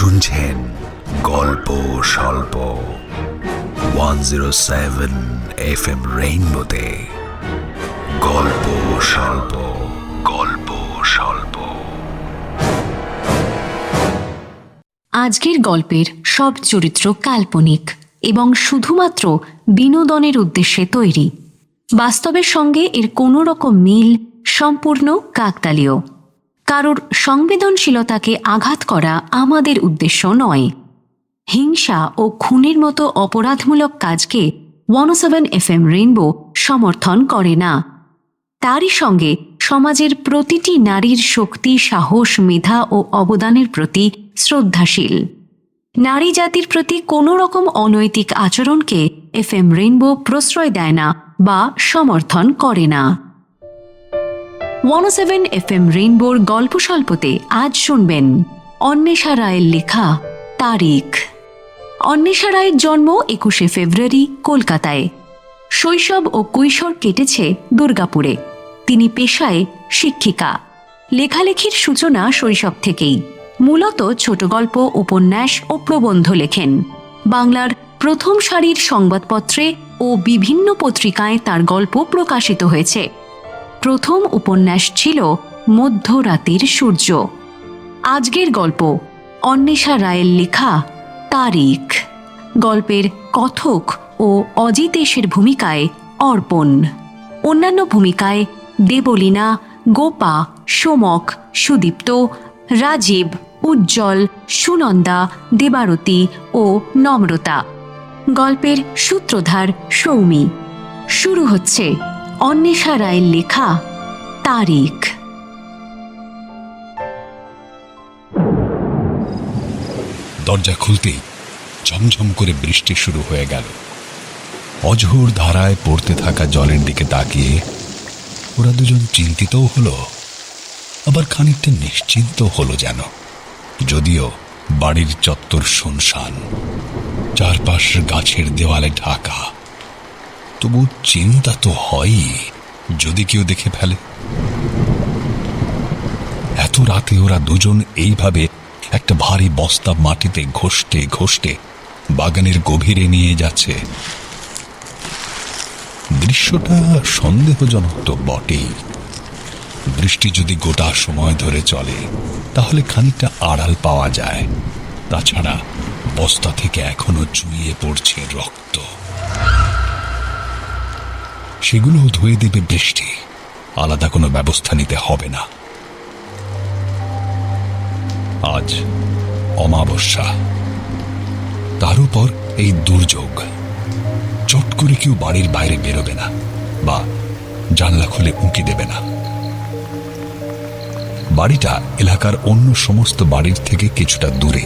শুনছেন গল্প স্বল্প 107 FM রেইনবোতে। গল্প স্বল্প, গল্প স্বল্প। আজকের গল্পের সব চরিত্র কাল্পনিক এবং শুধুমাত্র বিনোদনের উদ্দেশ্যে তৈরি। বাস্তবের সঙ্গে এর কোনো রকম মিল সম্পূর্ণ কাকতালীয়। কারোর সংবেদনশীলতাকে আঘাত করা আমাদের উদ্দেশ্য নয়। হিংসা ও খুনের মতো অপরাধমূলক কাজকে 107 FM রেইনবো সমর্থন করে না। তারই সঙ্গে সমাজের প্রতিটি নারীর শক্তি, সাহস, মেধা ও অবদানের প্রতি শ্রদ্ধাশীল। নারী জাতির প্রতি কোনো রকম অনৈতিক আচরণকে FM রেইনবো প্রশ্রয় দেয় না বা সমর্থন করে না। 107 FM রেইনবোর গল্প স্বল্পতে আজ শুনবেন অন্বেষা রায়ের লেখা তারিখ। অন্বেষা রায়ের জন্ম 21শে ফেব্রুয়ারি কলকাতায়। শৈশব ও কৈশোর কেটেছে দুর্গাপুরে। তিনি পেশায় শিক্ষিকা। লেখালেখির সূচনা শৈশব থেকেই। মূলত ছোট গল্প, উপন্যাস ও প্রবন্ধ লেখেন। বাংলার প্রথম সারির সংবাদপত্রে ও বিভিন্ন পত্রিকায় তার গল্প প্রকাশিত হয়েছে। প্রথম উপন্যাস ছিল মধ্যরাতের সূর্য। আজকের গল্প অন্বেষা রায়ের লেখা তারিখ। গল্পের কথক ও অজিতেশের ভূমিকায় অর্পণ। অন্যান্য ভূমিকায় দেবলীনা, গোপা, সোমক, সুদীপ্ত, রাজীব, উজ্জ্বল, সুনন্দা, দেবারতী ও নম্রতা। গল্পের সূত্রধার সৌমি। শুরু হচ্ছে অন্বেষা রায়ের লেখা তারিখ। দরজা খুলতেই ঝমঝম করে বৃষ্টি শুরু হয়ে গেল। অঝোর ধারায় পড়তে থাকা জলের দিকে তাকিয়ে ওরা দুজন চিন্তিতও হলো, আবার খানিকটা নিশ্চিন্ত হলো যেন। যদিও বাড়ির চত্বর শুনশান, চারপাশ গাছের দেওয়ালে ঢাকা, তবু চিন্তা তো হয়ই, যদি কেউ দেখে ফেলে। এত রাতে ওরা দুজন এইভাবে একটা ভারী বস্তা মাটিতে ঘষতে ঘষতে বাগানের গভীরে নিয়ে যাচ্ছে। দৃশ্যটা সন্দেহজনক তো বটেই। বৃষ্টি যদি গোটা সময় ধরে চলে তাহলে খানিকটা আড়াল পাওয়া যায়। তাছাড়া বস্তা থেকে এখনো চুইয়ে পড়ছে রক্ত। সেগুলো ধুয়ে দেবে বৃষ্টি, আলাদা কোনো ব্যবস্থা নিতে হবে না। আজ অমাবস্যা, তার উপর এই দুর্যোগ। চট করে কেউ বাড়ির বাইরে বেরোবে না বা জানলা খুলে উঁকি দেবে না। বাড়িটা এলাকার অন্য সমস্ত বাড়ির থেকে কিছুটা দূরে।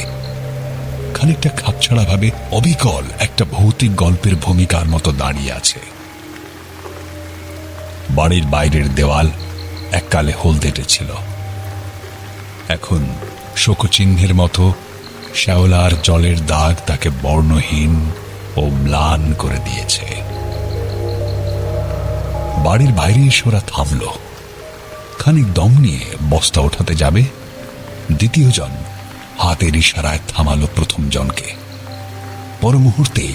খানিকটা খাপছাড়া ভাবে অবিকল একটা ভৌতিক গল্পের ভূমিকার মতো দাঁড়িয়ে আছে। বাড়ির বাইরের দেওয়াল এককালে হলদেটে ছিল, এখন শোকচিহ্নের মতো শ্যাওলার জলের দাগ তাকে বর্ণহীন ও ম্লান করে দিয়েছে। বাড়ির বাইরে এসে ওরা থামল। খানিক দম নিয়ে বস্তা ওঠাতে যাবে, দ্বিতীয় জন হাতের ইশারায় থামালো প্রথম জনকে। পর মুহূর্তে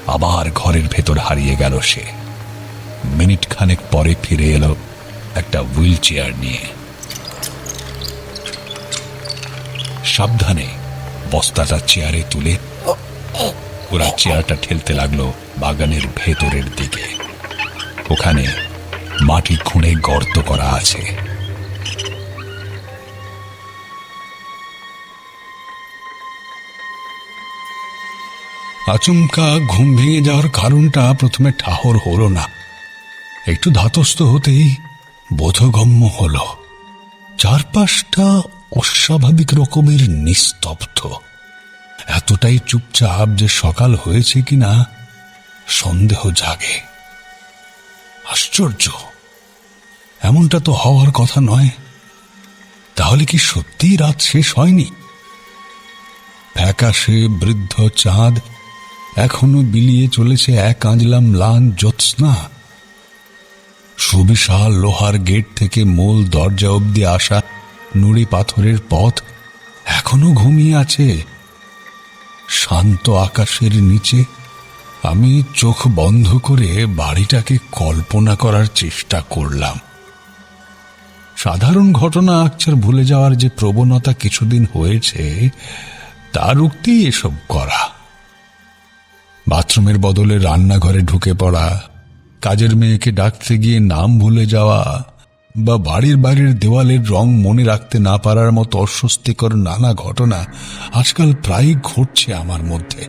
আবার ঘরের ভেতর হারিয়ে গেল সে। মিনিট খানেক পরে ফিরে এলো একটা হুইল চেয়ার নিয়ে। সাবধানে বস্তাটা চেয়ারে তুলে ওরা চেয়ারটা ঠেলতে লাগলো বাগানের ভেতরের দিকে। ওখানে মাটি খুঁড়ে গর্ত করা আছে। আচমকা ঘুম ভেঙে যাওয়ার কারণটা প্রথমে ঠাহর হলো না। একটু ধাতস্থ হতেই বোধগম্য হলো চারপাশটা অস্বাভাবিক রকমের নিস্তব্ধ। এতটাই চুপচাপ যে সকাল হয়েছে কিনা সন্দেহ জাগে। আশ্চর্য, এমনটা তো হওয়ার কথা নয়। তাহলে কি সত্যিই রাত শেষ হয়নি? ফ্যাকাশে বৃদ্ধ চাঁদ এখনো বিলিয়ে চলেছে এক আঁজলা ম্লান জ্যোৎস্না। সুবিশাল লোহার গেট থেকে মূল দরজা অবধি আসা নুড়ি পাথরের পথ এখনো ঘুমিয়ে আছে শান্ত আকাশের নিচে আমি চোখ বন্ধ করে বাড়িটাকে কল্পনা করার চেষ্টা করলাম। সাধারণ ঘটনা আকছার ভুলে যাওয়ার যে প্রবণতা কিছুদিন হয়েছে তা রুখতেই এসব করা। বাথরুমের বদলে রান্নাঘরে ঢুকে পড়া, কাজের মেয়েকে ডাকতে গিয়ে নাম ভুলে যাওয়া, বা বাড়ির বাইরের দেওয়ালের রং মনে রাখতে না পারার মতো অস্বস্তিকর নানা ঘটনা আজকাল প্রায়ই ঘটছে আমার মধ্যে।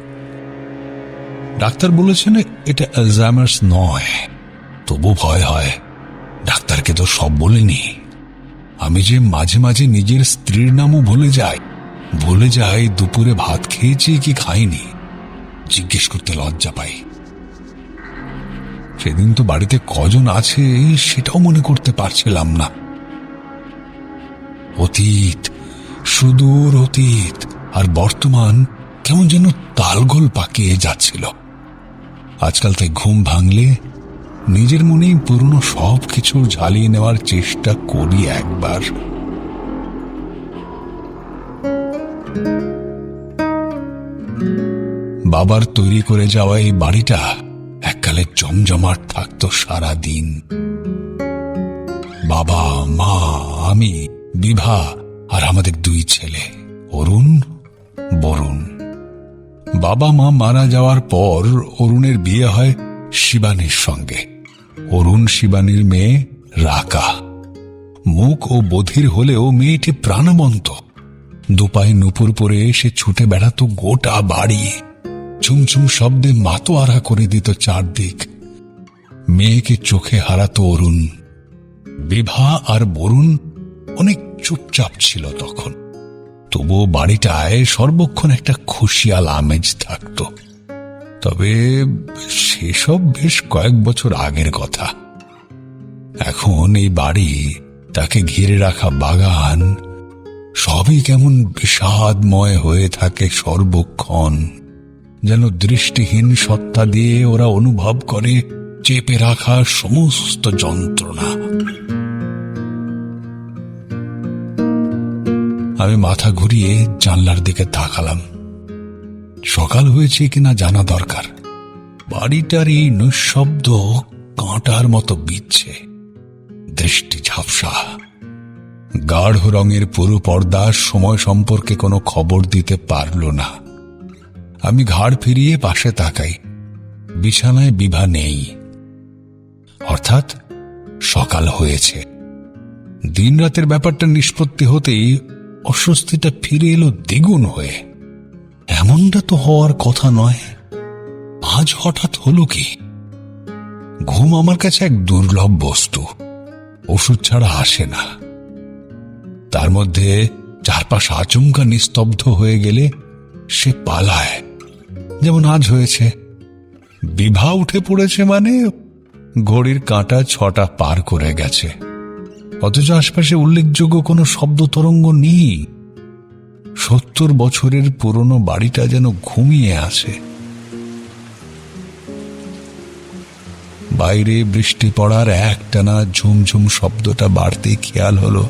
ডাক্তার বলেছেন এটা অ্যালজাইমার্স নয়, তবু ভয় হয়। ডাক্তারকে তো সব বলিনি। আমি যে মাঝে মাঝে নিজের স্ত্রীর নামও ভুলে যাই দুপুরে ভাত খেয়েছি কি খাইনি, জিজ্ঞেস করতে লজ্জা পাই। সেদিন তো বাড়িতে কজন আছে সেটাও মনে করতে পারছিলাম না। অতীত, সুদূর অতীত আর বর্তমান কেমন যেন তালগোল পাকিয়ে যাচ্ছিল। আজকাল তাই ঘুম ভাঙলে নিজের মনেই পুরনো সব কিছু ঝালিয়ে নেওয়ার চেষ্টা করি একবার। বাবার তৈরি করে যাওয়া এই বাড়িটা এককালে জমজমাট থাকতো সারা দিন। বাবা, মা, আমি, বিভা আর আমাদের 2 ছেলে, অরুণ, বরুণ। বাবা মা মারা যাওয়ার পর অরুণের বিয়ে হয় শিবানীর সঙ্গে। অরুণ শিবানীর মেয়ে রাকা। মুখ ও বধির হলেও মেয়েটি প্রাণবন্ত। দুপায়ে নুপুর পরে সে ছুটে বেড়াতো গোটা বাড়ি। ঝুমঝুম শব্দে মাতোয়ারা করে দিত চারদিক। মেয়েকে চোখে হারাতো অরুণ। বিভা আর বরুণ অনেক চুপচাপ ছিল তখন, তবুও বাড়িটায় সর্বক্ষণ একটা খুশিয়াল আমেজ থাকত। তবে সেসব বেশ কয়েক বছর আগের কথা। এখন এই বাড়ি, তাকে ঘিরে রাখা বাগান, সবই কেমন বিষাদময় হয়ে থাকে সর্বক্ষণ। যেন দৃষ্টিহীন সত্তা দিয়ে ওরা অনুভব করে চেপে রাখা সমস্ত যন্ত্রণা। আমি মাথা ঘুরিয়ে জানলার দিকে তাকালাম। সকাল হয়েছে কিনা জানা দরকার। বাড়িটার এই নিঃশব্দ কাঁটার মতো বিচ্ছে। দৃষ্টি ঝাপসা। গাঢ় রঙের পুরু পর্দা সময় সম্পর্কে কোনো খবর দিতে পারল না। আমি ঘাড় ফিরিয়ে পাশে তাকাই। বিছানায় বিভা নেই, অর্থাৎ সকাল হয়েছে। দিন রাতের ব্যাপারটা নিষ্পত্তি হতেই অস্বস্তিটা ফিরে এলো দ্বিগুণ হয়ে। এমনটা তো হওয়ার কথা নয়, আজ হঠাৎ হলো কি? ঘুম আমার কাছে এক দুর্লভ বস্তু, ওষুধ ছাড়া আসে না। তার মধ্যে চারপাশ আচমকা নিস্তব্ধ হয়ে গেলে সে পালায়, যেমন আজ হয়েছে। বিভা উঠে পড়েছে মানে ঘড়ির কাঁটা 6টা পার করে গেছে, অথচ আশপাশে উল্লেখযোগ্য কোনো শব্দ তরঙ্গ নেই। 70 বছরের পুরনো বাড়িটা যেন ঘুমিয়ে আছে। বাইরে বৃষ্টি পড়ার একটানা ঝুমঝুম শব্দটা বাড়তে খেয়াল হলো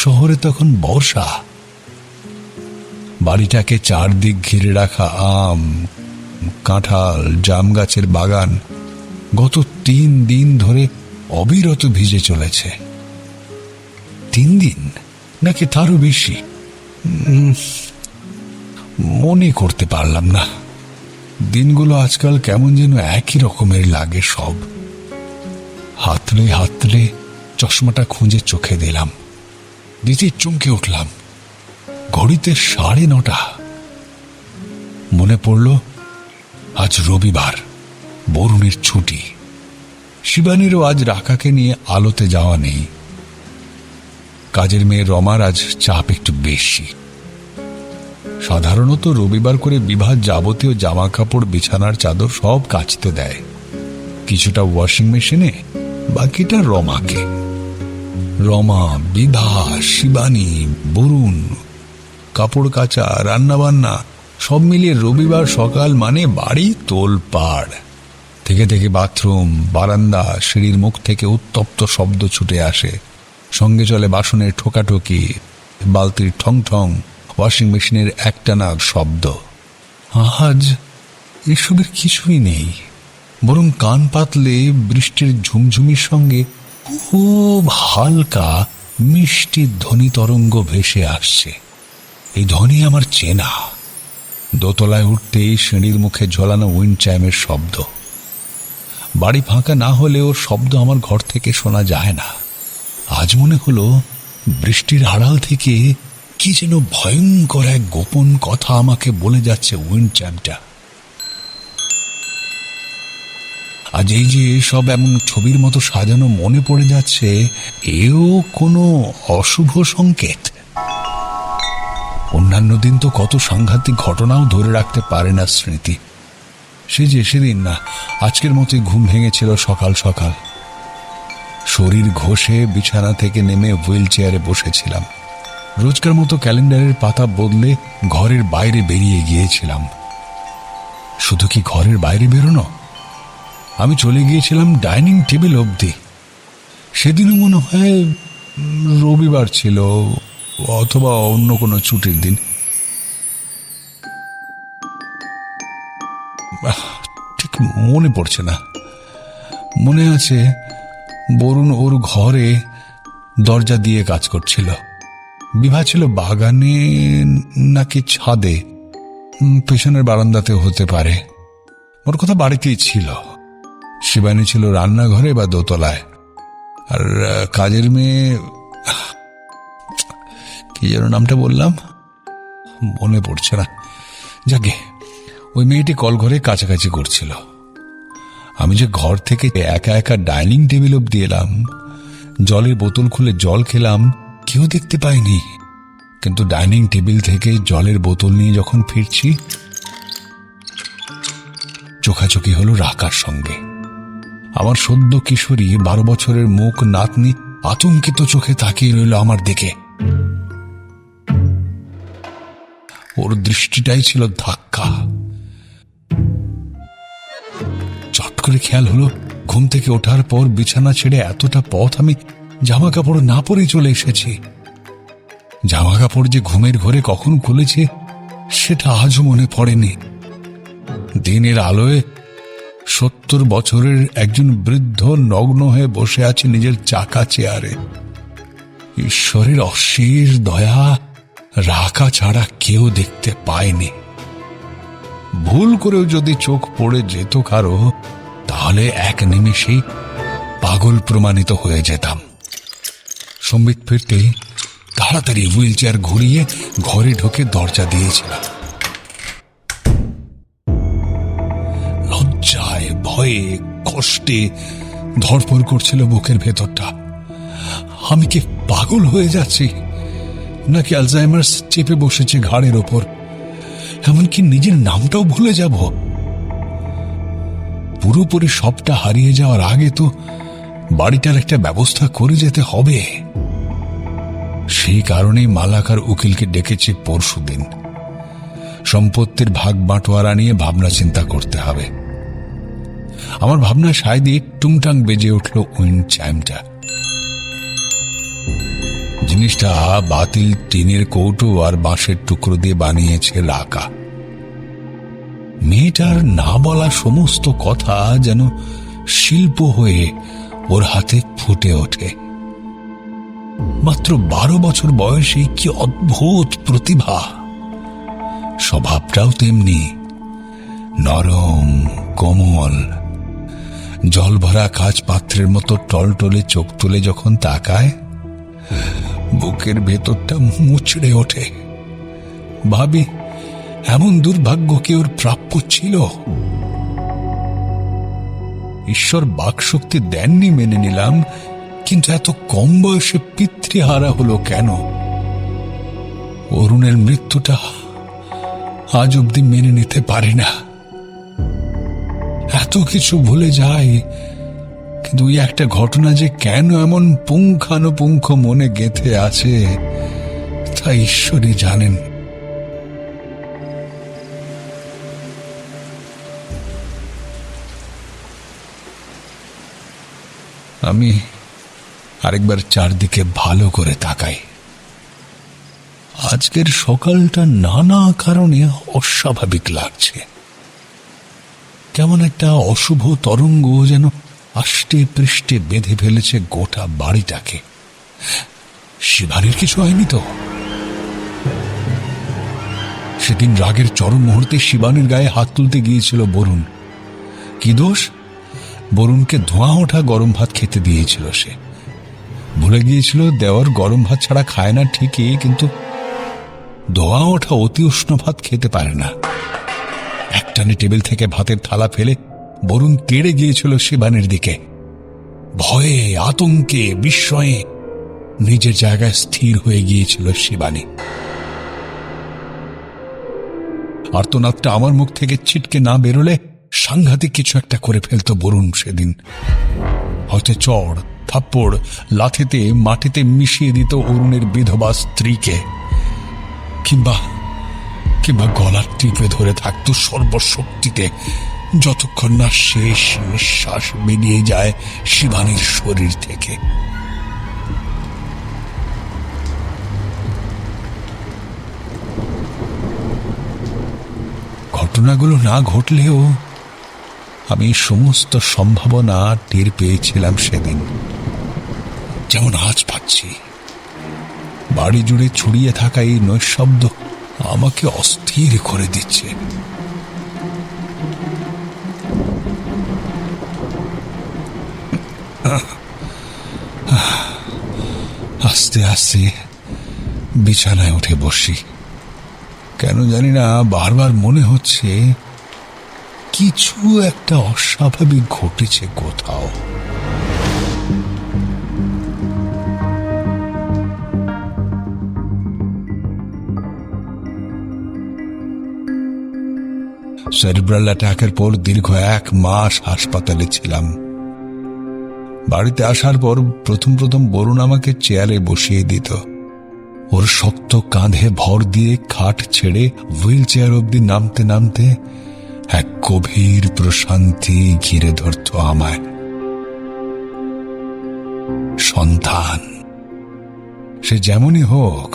শহরে তখন বর্ষা। বাড়িটাকে চারদিক ঘিরে রাখা আম, কাঁঠাল, জাম গাছের বাগান গত 3 দিন ধরে অবিরত ভিজে চলেছে। 3 দিন নাকি তারও বেশি মনে করতে পারলাম না। দিনগুলো আজকাল কেমন যেন একই রকমের লাগে সব। হাতলে হাতলে চশমাটা খুঁজে চোখে দিলাম, দিতে চমকে উঠলাম। ঘড়িতে 9:30। মনে পড়ল আজ রবিবার, বরুণের ছুটি। শিবানীরও আজ রাকাকে নিয়ে আলোতে যাওয়া নেই। কাজের মেয়ে রমার আজ চাপ একটু বেশি। সাধারণত রবিবার করে বিভার যাবতীয় জামা কাপড়, বিছানার চাদর সব কাচতে দেয়। কিছুটা ওয়াশিং মেশিনে, বাকিটা রমাকে। রমা, বিভা, শিবানী, বরুণ, কাপড় কাচা, রান্নাবান্না সব মিলিয়ে রবিবার সকাল মানে বাড়ি তোলপাড়। থেকে থেকে বাথরুম, বারান্দা, সিঁড়ির মুখ থেকে উত্তপ্ত শব্দ ছুটে আসে। সঙ্গে চলে বাসনের ঠোকাঠুকি, বালতির ঠং ঠং, ওয়াশিং মেশিনের একটানা শব্দ। আজ এসবের কিছুই নেই, বরং কান পাতলে বৃষ্টির ঝুমঝুমির সঙ্গে খুব হালকা মিষ্টি ধ্বনি তরঙ্গ ভেসে আসছে। এই ধ্বনি আমার চেনা। দোতলায় উঠতেই সিঁড়ির মুখে ঝোলানো উইন্ড চাইমের শব্দ। বাড়ি ফাঁকা না হলেও শব্দ আমার ঘর থেকে শোনা যায় না। আজ মনে হলো বৃষ্টির আড়াল থেকে কি যেন ভয়ঙ্কর এক গোপন কথা আমাকে বলে যাচ্ছে উইন্ড চাইমটা। আজ এই যে সব এমন ছবির মতো সাজানো মনে পড়ে যাচ্ছে, এও কোনো অশুভ সংকেত? অন্যান্য দিন তো কত সাংঘাতিক ঘটনাও ধরে রাখতে পারে না স্মৃতি। সে যে সেদিন না, আজকের মতোই ঘুম ভেঙেছিল সকাল সকাল। শরীর ঘষে বিছানা থেকে নেমে হুইল চেয়ারে বসেছিলাম। রোজকার মতো ক্যালেন্ডারের পাতা বদলে ঘরের বাইরে বেরিয়ে গিয়েছিলাম। শুধু কি ঘরের বাইরে বেরোনো, আমি চলে গিয়েছিলাম ডাইনিং টেবিল অবধি। সেদিনও মনে হয় রবিবার ছিল, অথবা অন্য কোনো ছুটির দিন। ঠিক মনে পড়ছে না। মনে আছে বরুণ ওর ঘরে দরজা দিয়ে কাজ করছিল। বিভা ছিল বাগানে নাকি ছাদে, পেছনের বারান্দাতেও হতে পারে। ওর কথা বাড়িতেই ছিল। শিবানী ছিল রান্নাঘরে বা দোতলায়। আর কাজের মেয়ে, কি যেন নামটা বললাম, মনে পড়ছে না। যাকে ওই মেয়েটি কলঘরে কাছাকাছি করছিল। আমি যে ঘর থেকে একা একা ডাইনিং টেবিল অবধি এলাম, জলের বোতল খুলে জল খেলাম, কেউ দেখতে পায়নি। কিন্তু ডাইনিং টেবিল থেকে জলের বোতল নিয়ে যখন ফিরছি, চোখাচোখি হলো রাকার সঙ্গে। আমার সদ্য কিশোরী 12 বছরের মুখ নাতনি আতঙ্কিত চোখে তাকিয়ে রইল আমার দিকে। ওর দৃষ্টিটাই ছিল ধাক্কা। চট করে খেয়াল হলো, ঘুম থেকে ওঠার পর বিছানা ছেড়ে এতটা পথ আমি জামা কাপড় না পরেই চলে এসেছি। জামা কাপড় যে ঘুমের ঘরে কখন খুলেছে সেটা আজও মনে পড়েনি। দিনের আলোয় 70 বছরের একজন বৃদ্ধ নগ্ন হয়ে বসে আছে নিজের চাকা চেয়ারে। ঈশ্বরের অশেষ দয়া রাখা ছাড়া কেউ দেখতে পায়নি। ভুল করেও যদি চোখ পড়ে যেত কারো, তাহলে এক নিমেষেই পাগল প্রমাণিত হয়ে যেতাম। সম্বিত ফিরতে তাড়াতাড়ি হুইল চেয়ার ঘুরিয়ে ঘরে ঢুকে দরজা দিয়েছিলাম। লজ্জায়, ভয়ে, কষ্টে ধড়ফড় করছিল বুকের ভেতরটা। আমি কি পাগল হয়ে যাচ্ছি, নাকি আলজাইমার্স চেপে বসেছে ঘাড়ের ওপর? এমনকি নিজের নামটাও ভুলে যাব। পুরোপুরি সবটা হারিয়ে যাওয়ার আগে তো বাড়িটার একটা ব্যবস্থা করে যেতে হবে। সেই কারণেই মালাকার উকিলকে ডেকেছি পরশুদিন। সম্পত্তির ভাগ বাঁটোয়ারা নিয়ে ভাবনা চিন্তা করতে হবে। আমার ভাবনা সায় দিয়ে টুংটাং বেজে উঠল উইন্ড চাইমটা। জিনিসটা বাতিল টিনের কৌটো আর বাঁশের টুকরো দিয়ে বানিয়েছে রাকা। মেয়েটার না বলা সমস্ত কথা যেন শিল্প হয়ে ওর হাতে ফুটে ওঠে। মাত্র 12 বছর বয়সে কি অদ্ভুত প্রতিভা! স্বভাবটাও তেমনি নরম, কোমল। জল ভরা কাঁচ পাত্রের মতো টলটলে চোখ তুলে যখন তাকায়, বুকের ভেতরটা মুচড়ে ওঠে। ভাবি, এমন দুর্ভাগ্য কি ওর প্রাপ্য ছিল? ঈশ্বর বাকশক্তি দেননি মেনে নিলাম, কিন্তু এত কম বয়সে পিতৃহারা হলো কেন? অরুণের মৃত্যুটা আজ অব্দি মেনে নিতে পারি না। এত কিছু ভুলে যায়, কিন্তু ওই একটা ঘটনা যে কেন এমন পুঙ্খানুপুঙ্খ মনে গেঁথে আছে তা ঈশ্বরই জানেন। আমি আরেকবার চারদিকে ভালো করে তাকাই। আজ আজকের সকালটা নানা কারণে অস্বাভাবিক লাগছে। কেমন একটা অশুভ তরঙ্গ যেন আষ্টে পৃষ্ঠে বেঁধে ফেলেছে গোটা বাড়িটাকে। শিবানীর কিছু হয়নি তো? সেদিন রাগের চরম মুহূর্তে শিবানীর গায়ে হাত তুলতে গিয়েছিল বরুণ। কি দোষ? বরুণকে ধোঁয়া ওঠা গরম ভাত খেতে দিয়েছিল সে। ভুলে গিয়েছিল দেওয়ার গরম ভাত ছাড়া খায় না ঠিকই, কিন্তু ধোঁয়া ওঠা অতি উষ্ণ ভাত খেতে পারে না। একটানে টেবিল থেকে ভাতের থালা ফেলে বরুণ তেড়ে গিয়েছিল শিবানীর দিকে। ভয়ে, আতঙ্কে, বিস্ময়ে নিজের জায়গায় স্থির হয়ে গিয়েছিল শিবানী। আর্তনাদটা আমার মুখ থেকে ছিটকে না বেরোলে সাংঘাতিক কিছু একটা করে ফেলতো বরুণ সেদিন। হয়তো চড়, থাপ্পড়, লাথিতে মাটিতে মিশিয়ে দিত অরুণের বিধবা স্ত্রীকে, কিংবা গলার টিপে ধরে থাকতো সর্বশক্তিতে যতক্ষণ না শেষ নিঃশ্বাস বেরিয়ে যায় শিবানীর শরীর থেকে। ঘটনাগুলো না ঘটলেও আমি সমস্ত সম্ভাবনা টের পেয়েছিলাম সেদিন, যেমন আজ পাচ্ছি। বাড়ি জুড়ে ছড়িয়ে থাকা এই নৈশব্দ আমাকে অস্থির করে দিচ্ছে। আস্তে আস্তে বিছানায় উঠে বসি। কেন জানি না বারবার মনে হচ্ছে কিছু একটা অস্বাভাবিক ঘটেছে কোথাও। সেরিব্রাল অ্যাটাকের পর দীর্ঘ 1 মাস হাসপাতালে ছিলাম। বাড়িতে আসার পর প্রথম বরুণ আমাকে চেয়ারে বসিয়ে দিত। ওর শক্ত কাঁধে ভর দিয়ে খাট ছেড়ে হুইল চেয়ার অব্দি নামতে নামতে এক গভীর প্রশান্তি ঘিরে ধরত আমায়। সন্তান সে যেমনই হোক,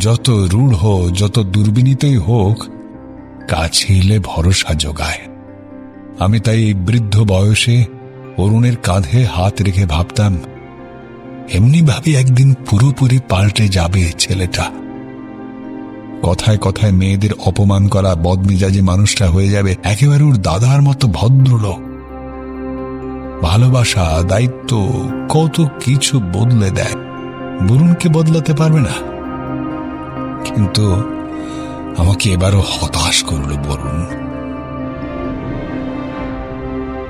যত রূঢ়, যত দুর্বিনীতই হোক, কাছে এলে ভরসা যোগায়। আমি তাই এই বৃদ্ধ বয়সে অরুণের কাঁধে হাত রেখে ভাবতাম, এমনি ভাবে একদিন পুরোপুরি পাল্টে যাবে ছেলেটা। কথায় কথায় মেয়েদের অপমান করা বদমেজাজি মানুষটা হয়ে যাবে একেবারে ওর দাদার মতো ভদ্রলোক। ভালোবাসা, দায়িত্ব, কত কিছু বদলে দেয়। বরুণকে বদলাতে পারবে না, কিন্তু আমাকে এবারও হতাশ করল বরুণ।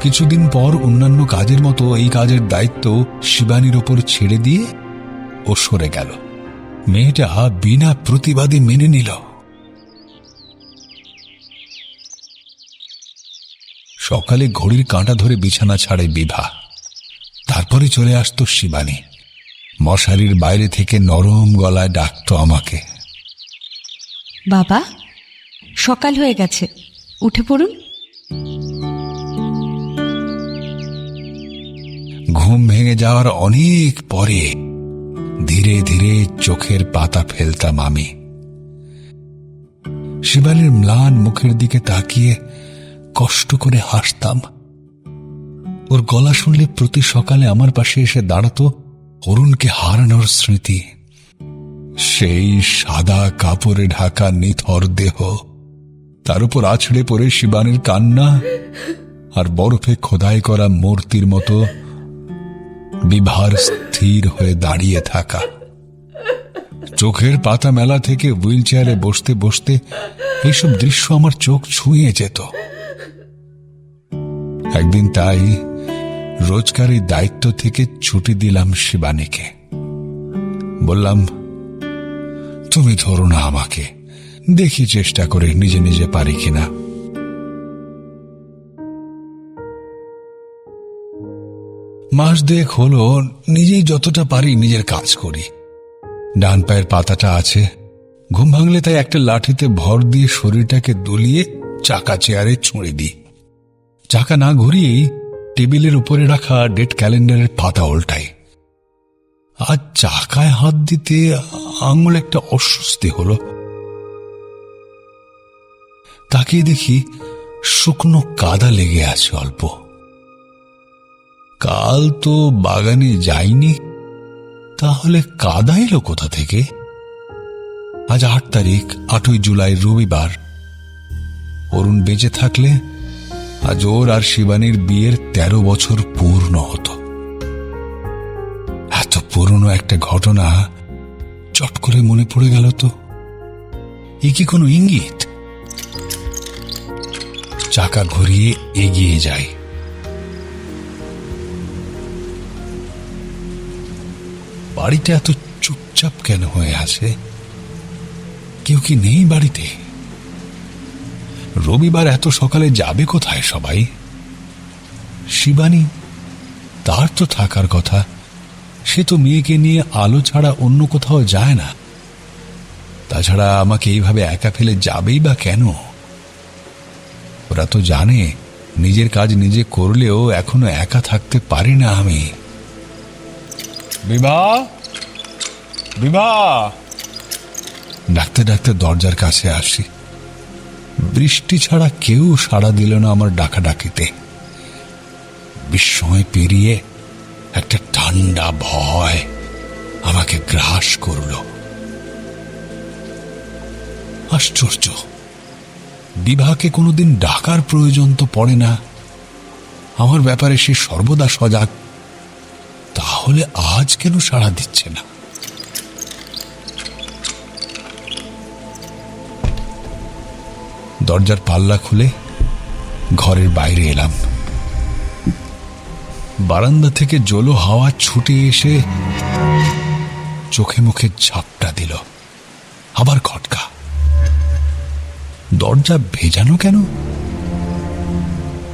কিছুদিন পর অন্যান্য কাজের মতো এই কাজের দায়িত্ব শিবানীর ওপর ছেড়ে দিয়ে ও সরে গেল। মেয়েটা বিনা প্রতিবাদে মেনে নিল। সকালে ঘড়ির কাঁটা ধরে বিছানা ছাড়ে বিভা, তারপরে চলে আসতো শিবানী। মশারির বাইরে থেকে নরম গলায় ডাকতো আমাকে, বাবা সকাল হয়ে গেছে, উঠে পড়ুন। ঘুম ভেঙে যাওয়ার অনেক পরে ধীরে ধীরে চোখের পাতা ফেলতাম আমি। শিবানীর ম্লান মুখের দিকে তাকিয়ে কষ্ট করে হাসতাম। ওর গলা শুনলে প্রতি সকালে আমার পাশে এসে দাঁড়াতো অরুণকে হারানোর স্মৃতি। সেই সাদা কাপড়ে ঢাকা নিথর দেহ, তার উপর আছড়ে পড়ে শিবানীর কান্না, আর বরফে খোদাই করা মূর্তির মতো বিভার স্থির হয়ে দাঁড়িয়ে থাকা। চোখের পাতা মেলা থেকে হুইল চেয়ারে বসতে বসতে এইসব দৃশ্য আমার চোখ ছুঁয়ে যেত। একদিন তাই রোজকার এই দায়িত্ব থেকে ছুটি দিলাম শিবানীকে। বললাম, তুমি ধরো না আমাকে, দেখি চেষ্টা করে নিজে নিজে পারি কিনা। মাস দেখ হলো নিজেই যতটা পারি নিজের কাজ করি। ডান পায়ের পাতাটা আছে, ঘুম ভাঙলে তাই একটা লাঠিতে ভর দিয়ে শরীরটাকে দুলিয়ে চাকা চেয়ারে ছুঁড়ে দিই। চাকা না ঘুরিয়েই টেবিলের উপরে রাখা ডেট ক্যালেন্ডারের পাতা উল্টাই। আজ চাকায় হাত দিতে আঙুল একটা অস্বস্তি হলো। তাকিয়ে দেখি শুকনো কাদা লেগে আছে অল্প। কাল তো বাগানে যাইনি, তাহলে কাদা এলো কোথা থেকে? আজ 8 তারিখ, 8ই জুলাই, রবিবার। অরুণ বেঁচে থাকলে আজ ওর আর শিবানীর বিয়ের 13 বছর পূর্ণ হতো। এত পুরনো একটা ঘটনা চট করে মনে পড়ে গেল তো। এ কি কোনো ইঙ্গিত? চাকা ঘুরিয়ে এগিয়ে যায়। বাড়িটা এত চুপচাপ কেন হয়ে আছে? কেউ কি নেই বাড়িতে? রবিবার এত সকালে যাবে কোথায় সবাই? শিবানী, তার তো থাকার কথা। সে তো মেয়েকে নিয়ে আলো ছাড়া অন্য কোথাও যায় না। তাছাড়া আমাকে এইভাবে একা ফেলে যাবেই বা কেন? ওরা তো জানে নিজের কাজ নিজে করলেও এখনো একা থাকতে পারি না আমি। বিভা, বিভা! ডাকতে ডাকতে দরজার কাছে আসি। বৃষ্টি ছাড়া কেউ সাড়া দিল না আমার ডাকাডাকিতে। বিস্ময় পেরিয়ে একটা ঠান্ডা ভয় আমাকে গ্রাস করল। আশ্চর্য, বিভাকে কোনোদিন ডাকার প্রয়োজন তো পড়ে না। আমার ব্যাপারে সে সর্বদা সজাগ। তাহলে আজ কেন সাড়া দিচ্ছে না? দরজার পাল্লা খুলে ঘরের বাইরে এলাম। বারান্দা থেকে জলো হাওয়া ছুটে এসে চোখে মুখে ঝাপটা দিল। আবার খটকা। দরজা ভেজানো কেন?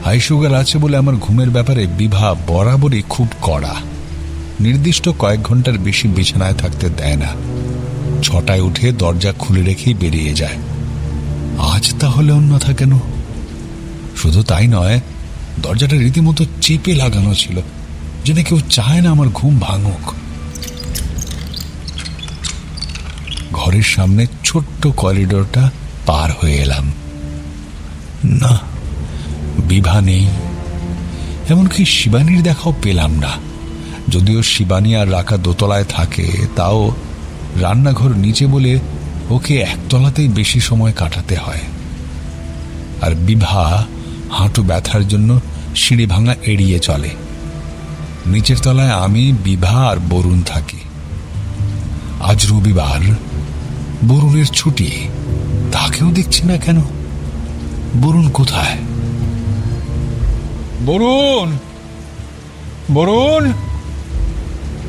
হাই সুগার আছে বলে আমার ঘুমের ব্যাপারে বিভা বরাবরই খুব কড়া। নির্দিষ্ট কয়েক ঘন্টার বেশি বিছানায় থাকতে দেয় না। 6টায় উঠে দরজা খুলে রেখেই বেরিয়ে যায়। আজ তাহলে অন্যথা কেন? শুধু তাই নয়, দরজাটা রীতিমতো চেপে লাগানো ছিল, যেন কেউ চায় না আমার ঘুম ভাঙুক। ঘরের সামনে ছোট্ট করিডোরটা পার হয়ে এলাম। না, বিভা নেই। এমনকি শিবানীর দেখাও পেলাম না। যদিও শিবানী আর রাকা দোতলায় থাকে, তাও রান্নাঘর নিচে বলে ওকে একতলাতেই বেশি সময় কাটাতে হয়। আর বিভা হাঁটু ব্যথার জন্য সিঁড়ি ভাঙা এড়িয়ে চলে। নিচের তলায় আমি, বিভা আর বরুণ থাকি। আজ রবিবার, বরুণের ছুটি। তাকেও দেখছি না কেন? বরুণ কোথায়? বরুণ, বরুণ!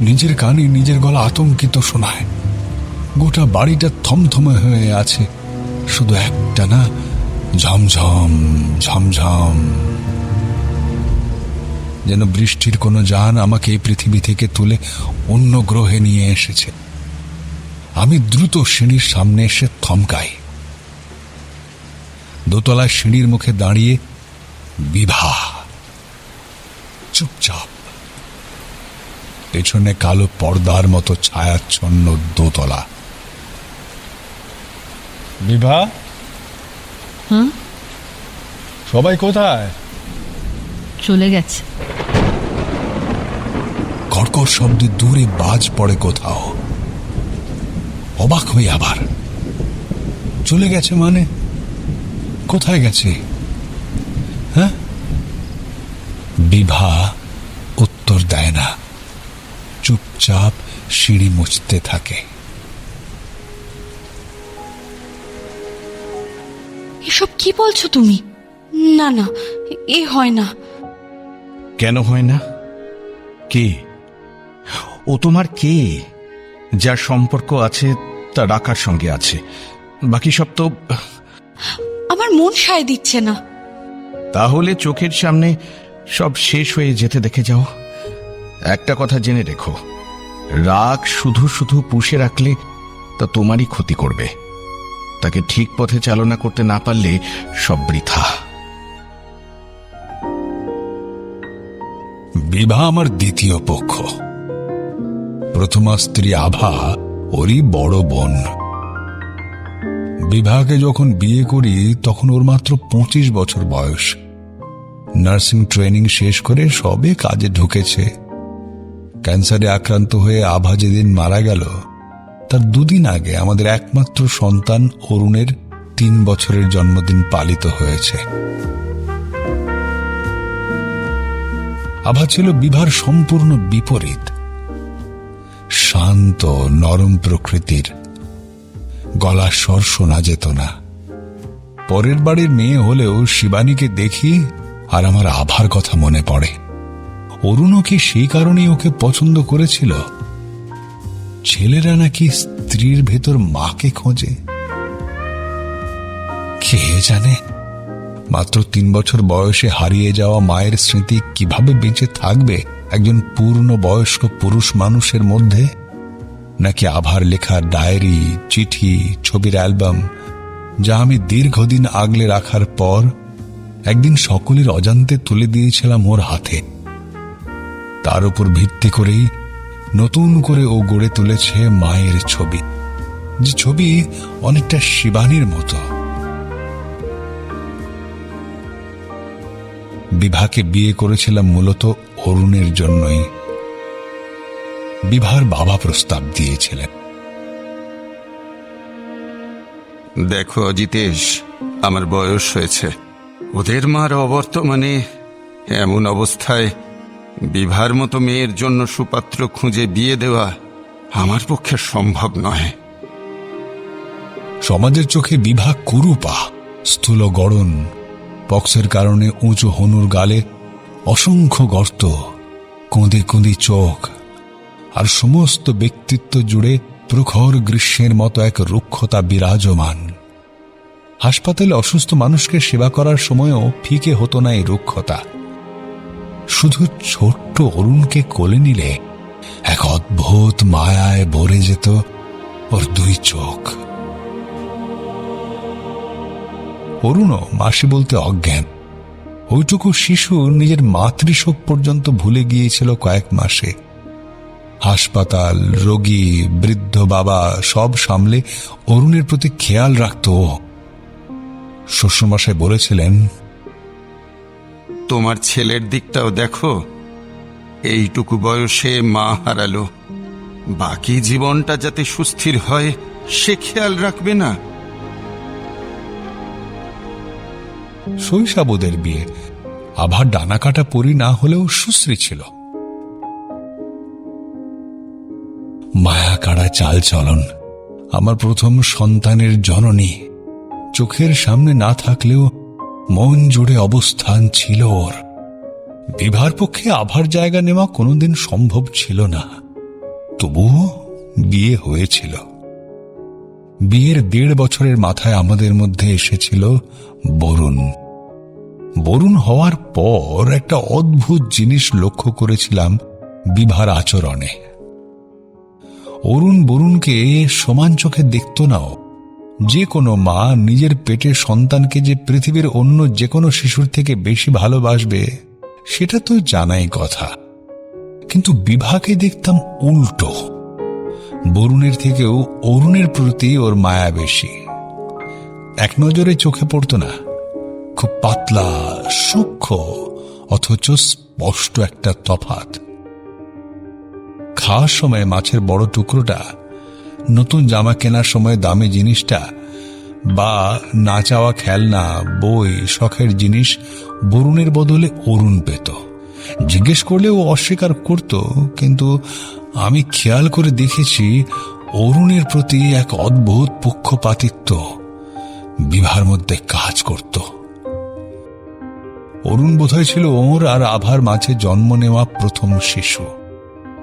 নিজের কানে নিজের গলা আতঙ্কিত শোনায়। গোটা বাড়িটা থমথমে হয়ে আছে। শুধু একটা না, ঝমঝম ঝমঝম, যেন বৃষ্টির কোনো যান আমাকে এই পৃথিবী থেকে তুলে অন্য গ্রহে নিয়ে এসেছে। আমি দ্রুত সিঁড়ির সামনে এসে থমকাই। দোতলায় সিঁড়ির মুখে দাঁড়িয়ে বিভা চুপচাপ। পেছনে কালো পর্দার মতো ছায়াচ্ছন্ন দোতলা। বিভা, সবাই কোথায়? চলে গেছে। কড়কড় শব্দে দূরে বাজ পড়ে কোথাও। অবাক হয়ে আবার, চলে গেছে মানে? কোথায় গেছে? হ্যাঁ? বিভা উত্তর দেয় না, চুপচাপ সিঁড়ি মুছতে থাকে। এসব কি বলছো তুমি? না না, এ হয় না। কেন হয় না? কে ও? তোমার কে? যার সম্পর্ক আছে তা রাকার সঙ্গে আছে, বাকি সব তো। আমার মন সায় দিচ্ছে না। তাহলে চোখের সামনে সব শেষ হয়ে যেতে দেখে যাও। একটা কথা জেনে রেখো, রাগ শুধু শুধু পুষে রাখলে তা তোমারই ক্ষতি করবে। তাকে ঠিক পথে চালনা করতে না পারলে সব বৃথা। বিভা আমার দ্বিতীয় পক্ষ। প্রথমা স্ত্রী আভা ওরই বড় বোন। বিভাকে যখন বিয়ে করি তখন ওর মাত্র 25 বছর বয়স। নার্সিং ট্রেনিং শেষ করে সবে কাজে ঢুকেছে। ক্যান্সারে আক্রান্ত হয়ে আভা যেদিন মারা গেল তার 2 দিন আগে আমাদের একমাত্র সন্তান অরুণের 3 বছরের জন্মদিন পালিত হয়েছে। আভা ছিল বিভার সম্পূর্ণ বিপরীত। শান্ত নরম প্রকৃতির, গলার স্বর শোনা যেত না। পরের বাড়ির মেয়ে হলেও শিবানীকে দেখি আর আমার আভার কথা মনে পড়ে। অরুণও কি সেই কারণেই ওকে পছন্দ করেছিল? ছেলেরা নাকি স্ত্রীর ভেতর মাকে খোঁজে, কে জানে। মাত্র 3 বছর বয়সে হারিয়ে যাওয়া মায়ের স্মৃতি কিভাবে বেঁচে থাকবে একজন পূর্ণ বয়স্ক পুরুষ মানুষের মধ্যে? নাকি আভার লেখা ডায়েরি, চিঠি, ছবির অ্যালবাম, যা আমি দীর্ঘদিন আগলে রাখার পর একদিন সকলের অজান্তে তুলে দিয়েছিলাম ওর হাতে। তার উপর ভিত্তি করেই নতুন করে ও গড়ে তুলেছে মায়ের ছবি, যে ছবি অনেকটা শিবানীর মতো। বিভাকে বিয়ে করেছিলাম মূলত অরুণের জন্যই। বিভার বাবা প্রস্তাব দিয়েছিলেন। দেখো অজিতেশ, আমার বয়স হয়েছে। ওদের মার অবর্তমানে এমন অবস্থায় বিভার মতো মেয়ের জন্য সুপাত্র খুঁজে বিয়ে দেওয়া আমার পক্ষে সম্ভব নয়। সমাজের চোখে বিভা কুরূপা, স্থূল গড়ন, পক্সের কারণে উঁচু হনুর গালে অসংখ্য গর্ত, কোঁদে কোঁদে চোখ, আর সমস্ত ব্যক্তিত্ব জুড়ে প্রখর গ্রীষ্মের মতো এক রুক্ষতা বিরাজমান। হাসপাতালে অসুস্থ মানুষকে সেবা করার সময়ও ফিকে হতো না এই রুক্ষতা। শুধু ছোট্ট অরুণকে কোলে নিলে এক অদ্ভুত মায়ায় ভরে যেত ওর 2 চোখ। অরুণও মাসি বলতে অজ্ঞান। ওইটুকু শিশু নিজের মাতৃশোক পর্যন্ত ভুলে গিয়েছিল কয়েক মাসে। হাসপাতাল, রোগী, বৃদ্ধ বাবা সব সামলে অরুণের প্রতি খেয়াল রাখত ও। শ্বশুরমশাই বলেছিলেন, তোমার ছেলের দিকটাও দেখো। এইটুকু বয়সে মা হারালো, বাকি জীবনটা যাতে সুস্থির হয় সে খেয়াল রাখবে না? শৈশবোদের বিয়ে আভার ডানা কাটা পরি না হলেও সুশ্রী ছিল। মায়া কাড়া চাল চলন, আমার প্রথম সন্তানের জননী। চোখের সামনে না থাকলেও মন জুড়ে অবস্থান ছিল ওর। বিভার পক্ষে আভার জায়গা নেওয়া কোনোদিন সম্ভব ছিল না, তবুও বিয়ে হয়েছিল। বিয়ের 1.5 বছরের মাথায় আমাদের মধ্যে এসেছিল বরুণ। বরুণ হওয়ার পর একটা অদ্ভুত জিনিস লক্ষ্য করেছিলাম বিভার আচরণে। অরুণ বরুণকে সমান চোখে দেখত না। যে কোনো মা নিজের পেটে সন্তানকে যে পৃথিবীর অন্য যে কোনো শিশুর থেকে বেশি ভালোবাসবে সেটা তো জানাই কথা, কিন্তু বিভাকে দেখতাম উল্টো। বরুণের থেকেও অরুণের প্রতি ওর মায়া বেশি। এক নজরে চোখে পড়ত না, খুব পাতলা, সূক্ষ্ম, অথচ স্পষ্ট একটা তফাৎ। খাওয়ার সময় মাছের বড় টুকরোটা, নতুন জামা কেনার সময় দামি জিনিসটা, বা না চাওয়া খেলনা, বই, শখের জিনিস বরুণের বদলে অরুণ পেত। জিজ্ঞেস করলে ও অস্বীকার করত, কিন্তু আমি খেয়াল করে দেখেছি অরুণের প্রতি এক অদ্ভুত পক্ষপাতিত্ব বিভার মধ্যে কাজ করত। অরুণ বোধহয় ছিল ওর আর আভার মাঝে জন্ম নেওয়া প্রথম শিশু।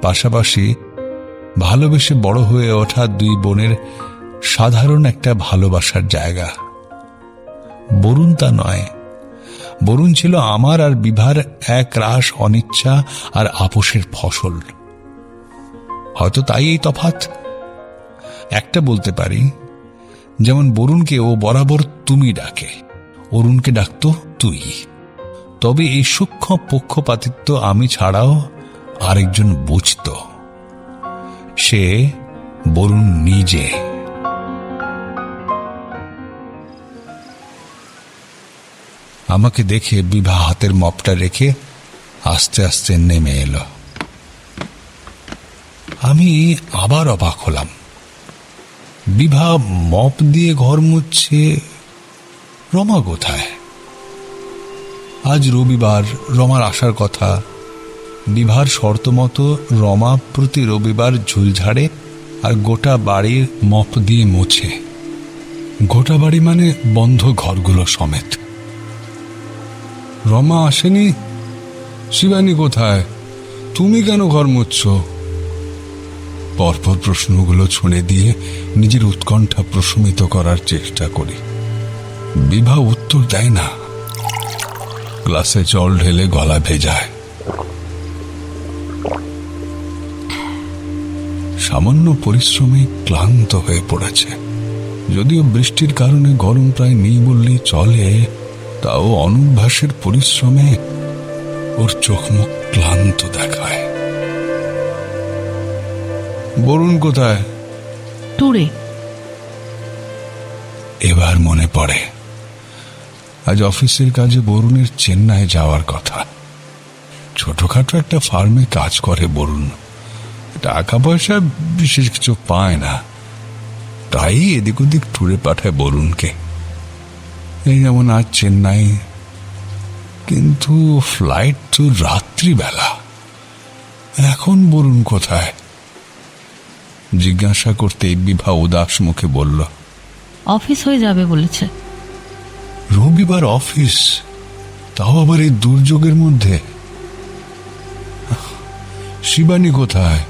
পাশাপাশি ভালোবেসে বড় হয়ে ওঠা 2 বোনের সাধারণ একটা ভালোবাসার জায়গা। বরুণ তা নয়। বরুণ ছিল আমার আর বিভার এক রাশ অনিচ্ছা আর আপোষের ফসল। হয়তো তাই এই তফাৎ। একটা বলতে পারি, যেমন বরুণকে ও বরাবর তুমি ডাকে, অরুণকে ডাকতো তুই। তবে এই সূক্ষ্ম পক্ষপাতিত্ব আমি ছাড়াও আরেকজন বুঝত। সে বরুণ নিজে। আমাকে দেখে বিভা হাতের মপটা রেখে আস্তে আস্তে নেমে এলো। আমি আবার অবাক হলাম। বিভা মপ দিয়ে ঘর মুছছে, রমা কোথায়? আজ রবিবার, রমার আসার কথা। বিভার শর্ত মতো রমা প্রতি রবিবার ঝুল ঝাড়ে আর গোটা বাড়ির মপ দিয়ে মোছে। গোটা বাড়ি মানে বন্ধ ঘরগুলো সমেত। রমা আসেনি? শিবানী কোথায়? তুমি কেন ঘর মুছছ? পরপর প্রশ্নগুলো ছুঁড়ে দিয়ে নিজের উৎকণ্ঠা প্রশমিত করার চেষ্টা করি। বিভা উত্তর দেয় না, গ্লাসে জল ঢেলে গলা ভেজায়। সামান্য পরিশ্রমে ক্লান্ত হয়ে পড়েছে। যদিও বৃষ্টির কারণে গরম প্রায় নেই বললেই চলে, তাও অনভ্যাসের পরিশ্রমে ওর চোখ মুখ ক্লান্ত দেখায়। বরুণ কোথায়? ট্যুরে। এবার মনে পড়ে, আজ অফিসের কাজে বরুণের চেন্নাই যাওয়ার কথা। ছোটখাটো একটা ফার্মে কাজ করে বরুণ, টাকা পয়সা বিশেষ কিছু পায় না, তাই এদিক ওদিক ট্যুরে পাঠায় বরুণকে। এই যেমন আজ চেন্নাই, কিন্তু ফ্লাইট তো রাত্রিবেলা। এখন বরুণ কোথায়? জিজ্ঞাসা করতে বিভা উদাস মুখে বলল, অফিস হয়ে যাবে বলেছে। রবিবার অফিস, তাও আবার এই দুর্যোগের মধ্যে? শিবানী কোথায়?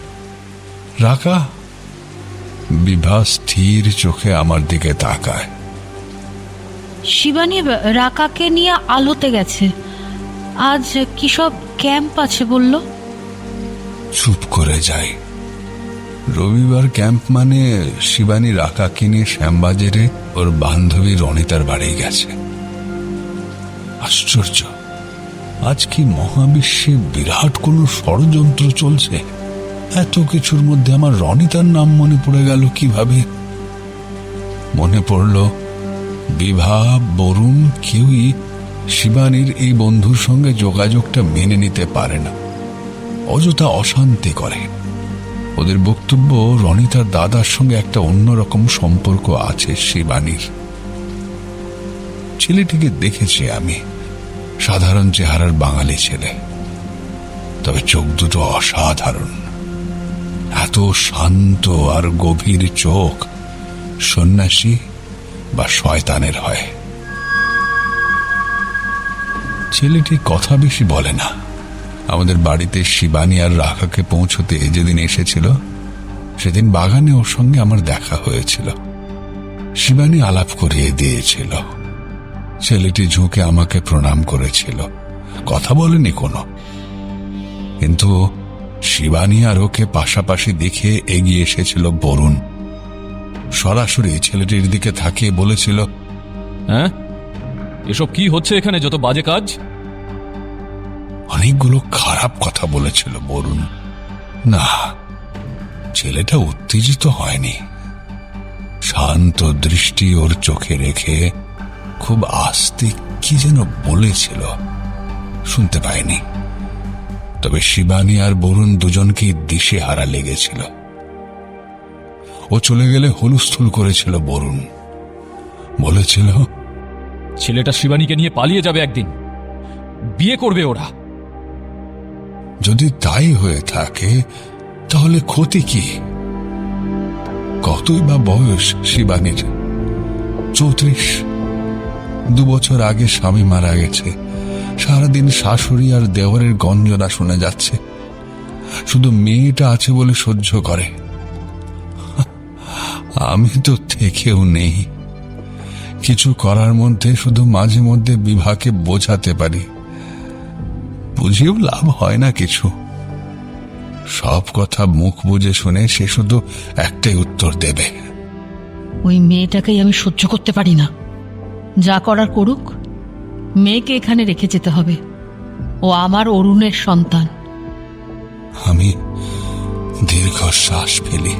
রাকা? বিভা স্থির চোখে আমার দিকে তাকায়। শিবানী রাকাকে নিয়ে আলোতে গেছে। আজ কি সব ক্যাম্প আছে বলল। চুপ করে যাই। রবিবার ক্যাম্প মানে শিবানী রাকাকে নিয়ে শ্যামবাজারে ওর বান্ধবী রনিতার বাড়ি গেছে। আশ্চর্য, আজ কি মহাবিশ্বে বিরাট কোনো ষড়যন্ত্র চলছে? এত কিছুর মধ্যে আমার রনিতার নাম মনে পড়ে গেল কিভাবে? মনে পড়ল বিভা, বরুণ কেউই শিবানীর এই বন্ধুর সঙ্গে যোগাযোগটা মেনে নিতে পারে না, অযথা অশান্তি করে। ওদের বক্তব্য রনিতার দাদার সঙ্গে একটা অন্যরকম সম্পর্ক আছে শিবানীর। ছেলেটিকে দেখেছি আমি, সাধারণ চেহারার বাঙালি ছেলে, তবে চোখ দুটো অসাধারণ। এত শান্ত আর গভীর চোখ সন্ন্যাসী বা শয়তানের হয়। ছেলেটি কথা বেশি বলে না। আমাদের বাড়িতে শিবানী আর রাখাকে পৌঁছতে যেদিন এসেছিল, সেদিন বাগানে ওর সঙ্গে আমার দেখা হয়েছিল। শিবানী আলাপ করিয়ে দিয়েছিল। ছেলেটি ঝুঁকে আমাকে প্রণাম করেছিল, কথা বলেনি কোনো। কিন্তু শিবানী আর ওকে পাশাপাশি দেখে এগিয়ে এসেছিল বরুণ। সরাসরি ছেলেটির দিকে তাকিয়ে বলেছিল, হ্যাঁ, এসব কি হচ্ছে এখানে? যত বাজে কাজ। অনেকগুলো খারাপ কথা বলেছিল বরুণ। না, ছেলেটা উত্তেজিত হয়নি। শান্ত দৃষ্টি ওর চোখে রেখে খুব আস্তে কি যেন বলেছিল, শুনতে পায়নি। তবে শিবানী আর বরুণ দুজনকেই দিশেহারা লেগেছিল। ও চলে গেলে হুলস্থুল করেছিল বরুণ। বলেছিল ছেলেটা শিবানীকে নিয়ে পালিয়ে যাবে একদিন, বিয়ে করবে ওরা। যদি তাই হয়ে থাকে তাহলে ক্ষতি কি? কতই বা বয়স শিবানীর? 34। 2 বছর আগে স্বামী মারা গেছে। সারাদিন শাশুড়ি আর দেওরের গঞ্জনা শোনা যাচ্ছে। শুধু মেয়েটা আছে বলে সহ্য করে। আমি তো থেকেও নেই। কিছু করার মধ্যে শুধু মাঝে মধ্যে বিভাকে বোঝাতে পারি, বুঝিয়েও লাভ হয় না কিছু। সব কথা মুখ বুঝে শুনে সে শুধু একটাই উত্তর দেবে, ওই মেয়েটাকেই আমি সহ্য করতে পারি না। যা করার করুক, মেয়েকে এখানে রেখে যেতে হবে। ও আমার অরুণের সন্তান। দীর্ঘশ্বাস ফেলি।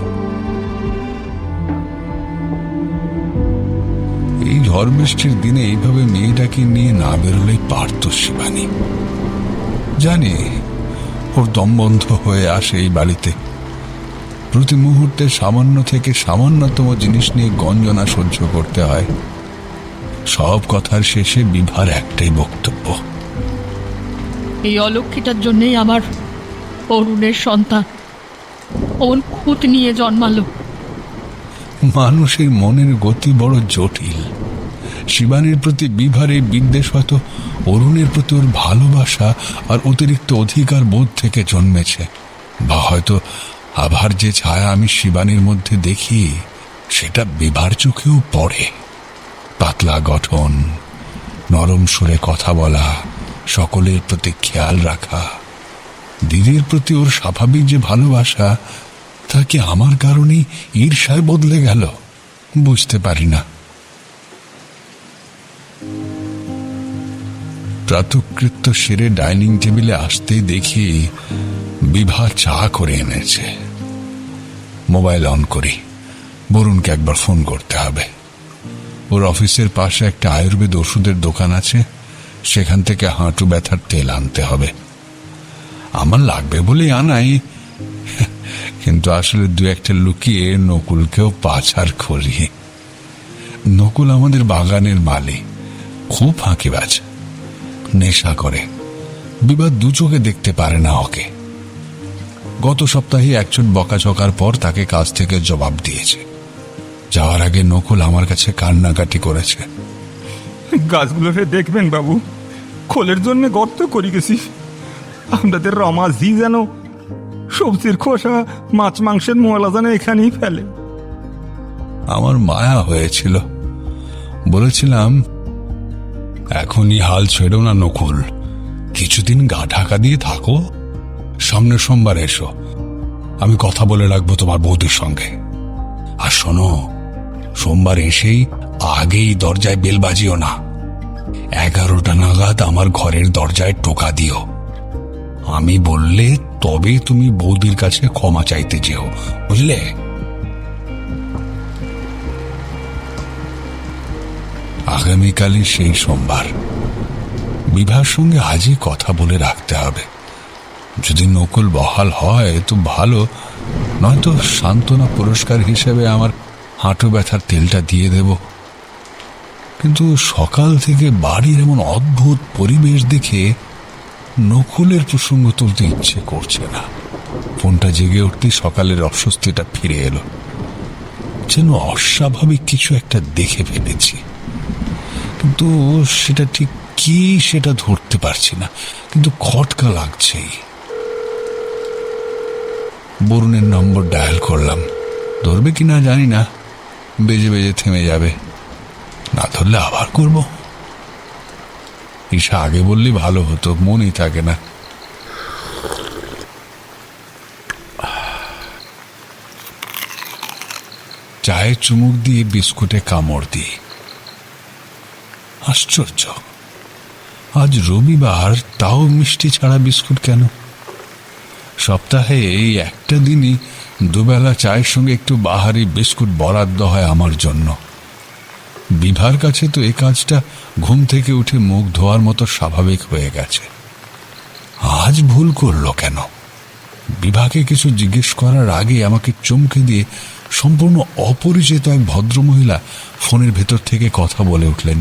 এই ঝড় বৃষ্টির দিনে এইভাবে মেয়েটাকে নিয়ে না বেরোলেই পারত শিবানী। জানি ওর দম বন্ধ হয়ে আসে এই বাড়িতে। প্রতি মুহূর্তে সামান্য থেকে সামান্যতম জিনিস নিয়ে গঞ্জনা সহ্য করতে হয়। সব কথার শেষে বিভার একটাই বক্তব্য, এই অলক্ষীটার জন্যেই আমার অরুণের সন্তান ওর খুঁত নিয়ে জন্মালো। মানুষের মনের গতি বড় জটিল। শিবানীর প্রতি বিভার এই বিদ্বেষ হয়তো অরুণের প্রতি ওর ভালোবাসা আর অতিরিক্ত অধিকার বোধ থেকে জন্মেছে, বা হয়তো আবার যে ছায়া আমি শিবানীর মধ্যে দেখি সেটা বিভার চোখেও পড়ে। পাতলা গঠন, নরম সুরে কথা বলা, সকলের প্রতি খেয়াল রাখা, দিদির প্রতি ওর স্বাভাবিক যে ভালোবাসা তা কি আমার কারণেই ঈর্ষায় বদলে গেল? বুঝতে পারি না। প্রাতঃকৃত্য সেরে ডাইনিং টেবিলে আসতেই দেখি বিভা চা করে এনেছে। মোবাইল অন করি, বরুণকে একবার ফোন করতে হবে। ওর অফিসের পাশে একটা আয়ুর্বেদ ওষুধের দোকান আছে, সেখান থেকে হাঁটু ব্যথার তেল আনতে হবে। আমার লাগবে বলেই আনাই, কিন্তু আসলে দু একটা লুকিয়ে নকুলকেও পাচার করি। নকুল আমাদের বাগানের মালি, খুব ফাঁকিবাজ, নেশা করে। বিবাদ দু চোখে দেখতে পারে না ওকে। গত সপ্তাহে একজন বকাঝকার পর তাকে কাজ থেকে জবাব দিয়েছে। যাওয়ার আগে নকুল আমার কাছে কান্নাকাটি করেছে। গাছগুলোকে দেখবেন বাবু, খোলের জন্য গর্ত করে গেছি। আপনাদের রমা জি যেন সবজির খোসা, মাছ মাংসের ময়লা যেন এখানেই ফেলে। আমার মায়া হয়েছিল, বলেছিলাম এখনই হাল ছেড়ো না নকুল, কিছুদিন গা ঢাকা দিয়ে থাকো, সামনের সোমবার এসো, আমি কথা বলে রাখবো তোমার বৌদির সঙ্গে। আর শোনো, সোমবার এসেই আগেই দরজায় বেল বাজিও না, 11টা নাগাদ আমার ঘরের দরজায় টোকা দিও। আমি বললে তবে তুমি বৌদির কাছে ক্ষমা চাইতে যেও, বুঝলে? আগামীকালই সেই সোমবার। বিভার সঙ্গে আজই কথা বলে রাখতে হবে। যদি নকুল বহাল হয় তো ভালো, নয়তো সান্ত্বনা পুরস্কার হিসেবে আমার হাঁটু ব্যথার তেলটা দিয়ে দেব। কিন্তু সকাল থেকে বাড়ির এমন অদ্ভুত পরিবেশ দেখে নকুলের প্রসঙ্গ তুলতে ইচ্ছে করছে না। ফোনটা জেগে উঠতে সকালের অস্বস্তিটা ফিরে এলো, যেন অস্বাভাবিক কিছু একটা দেখে ফেলেছি। কিন্তু সেটা ঠিক কি সেটা ধরতে পারছি না, কিন্তু খটকা লাগছেই। বরুণের নম্বর ডায়াল করলাম, ধরবে কিনা জানি না, বেজে বেজে থেমে যাবে। না ধরলে আবার করব। ঈশা আগে বললে ভালো হতো, মনই থাকে না। চায়ে চুমুক দিয়ে বিস্কুটে কামড় দিই। আশ্চর্য, আজ রবিবার, তাও মিষ্টি ছাড়া বিস্কুট কেন? সপ্তাহে এই একটা দিনই দুবেলা চায়ের সঙ্গে একটু বাহারি বিস্কুট বরাদ্দ হয় আমার জন্য। বিভার কাছে তো এই কাজটা ঘুম থেকে উঠে মুখ ধোয়ার মতো স্বাভাবিক হয়ে গেছে। আজ ভুল করলো কেন? বিভাকে কিছু জিজ্ঞেস করার আগে আমাকে চমকে দিয়ে সম্পূর্ণ অপরিচিত এক ভদ্রমহিলা ফোনের ভেতর থেকে কথা বলে উঠলেন।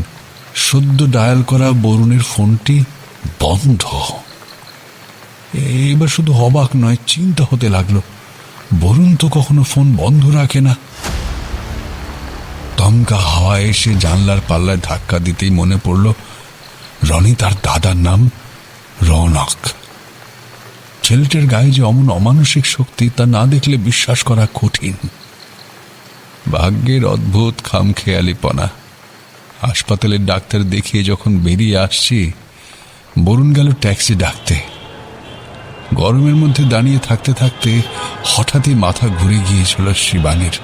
সদ্য ডায়াল করা বরুণের ফোনটি বন্ধ। এবার শুধু অবাক নয়, চিন্তা হতে লাগলো, বরুণ তো কখনো ফোন বন্ধ রাখে না। দমকা হাওয়া এসে জানলার পাল্লায় ধাক্কা দিতেই মনে পড়ল রনি তার দাদার নাম রৌনক। ছেলেটার গায়ে যে অমন অমানসিক শক্তি তা না দেখলে বিশ্বাস করা কঠিন। ভাগ্যের অদ্ভুত খামখেয়ালিপনা। হাসপাতালের ডাক্তার দেখিয়ে যখন বেরিয়ে আসছি, বরুণ গেল ট্যাক্সি ডাকতে। গরমের মধ্যে দাঁড়িয়ে থাকতে থাকতে হঠাৎই মাথা ঘুরে গিয়েছিল শিবানীর।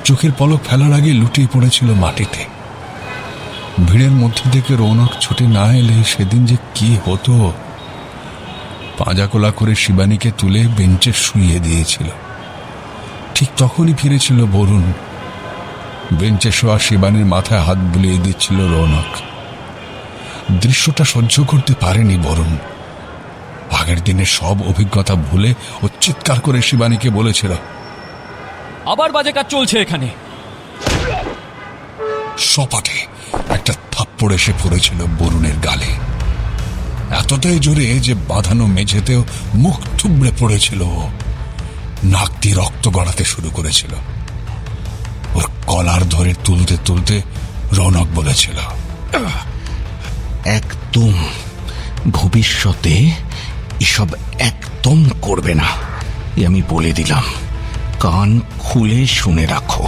চোখের পলক ফেলার আগে লুটিয়ে পড়েছিল মাটিতে। ভিড়ের মধ্যে থেকে রৌনক ছুটে না এলে সেদিন যে কি হতো। পাঁজাকোলা করে শিবানীকে তুলে বেঞ্চে শুইয়ে দিয়েছিল। ঠিক তখনই ফিরেছিল বরুণ। বেঞ্চে শোয়া শিবানীর মাথায় হাত বুলিয়ে দিচ্ছিল রৌনক। দৃশ্যটা সহ্য করতে পারেনি বরুণ। আগের দিনের সব অভিজ্ঞতা ভুলে ও চিৎকার করে শিবানীকে বলেছিল, আবার বাজে কাজ চলছে এখানে। সপাটে একটা থাপ্পড় এসে পড়েছিল বরুণের গালে, এতটাই জোরে যে বাঁধানো মেঝেতেও মুখ থুবড়ে পড়েছিল। নাক দিয়ে রক্ত গড়াতে শুরু করেছিল। ওর কলার ধরে তুলতে তুলতে রৌনক বলেছিল, একদম ভবিষ্যতে এসব একদম করবে না, এ আমি বলে দিলাম, কান খুলে শুনে রাখো।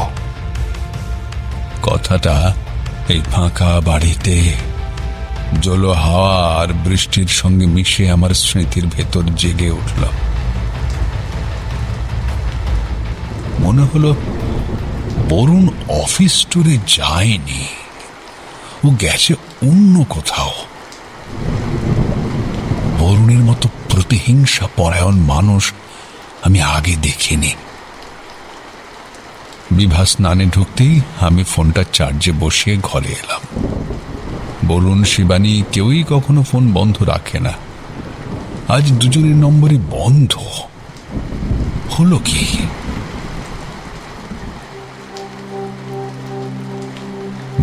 কথাটা এই ফাঁকা বাড়িতে জলো হাওয়া আর বৃষ্টির সঙ্গে মিশে আমার স্মৃতির ভেতর জেগে উঠল। মনে হলো বরুণ অফিস ট্যুরে যায়নি, ও গেছে অন্য কোথাও। বরুণের মতো প্রতিহিংসা পরায়ণ মানুষ আমি আগে দেখিনি। বিভা স্নানে ঢুকতেই আমি ফোনটা চার্জে বসিয়ে ঘরে এলাম। বরুণ শিবানী কেউই কখনো ফোন বন্ধ রাখে না। আজ দুজনের নম্বরই বন্ধ। হলো কি?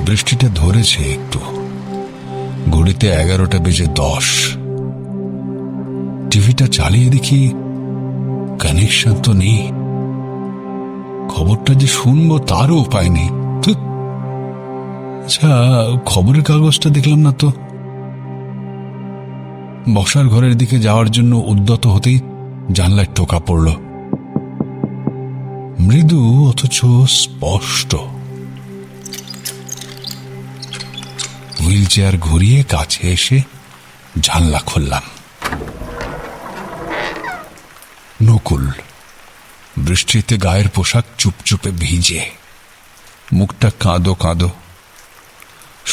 বৃষ্টিটা ধরেছে একটু। ঘড়িতে 11:10। টিভিটা চালিয়ে দেখি কানেকশন তো নেই। খবরটা যে শুনবো তারও উপায় নেই। আচ্ছা, খবরের কাগজটা দেখলাম না তো। বসার ঘরের দিকে যাওয়ার জন্য উদ্যত হতেই জানলায় টোকা পড়ল, মৃদু অথচ স্পষ্ট। হুইল চেয়ার ঘুরিয়ে কাছে এসে জানলা খুললাম। নকুল বৃষ্টিতে গায়ের পোশাক চুপচুপে ভিজে, মুখটা কাঁদো কাঁদো।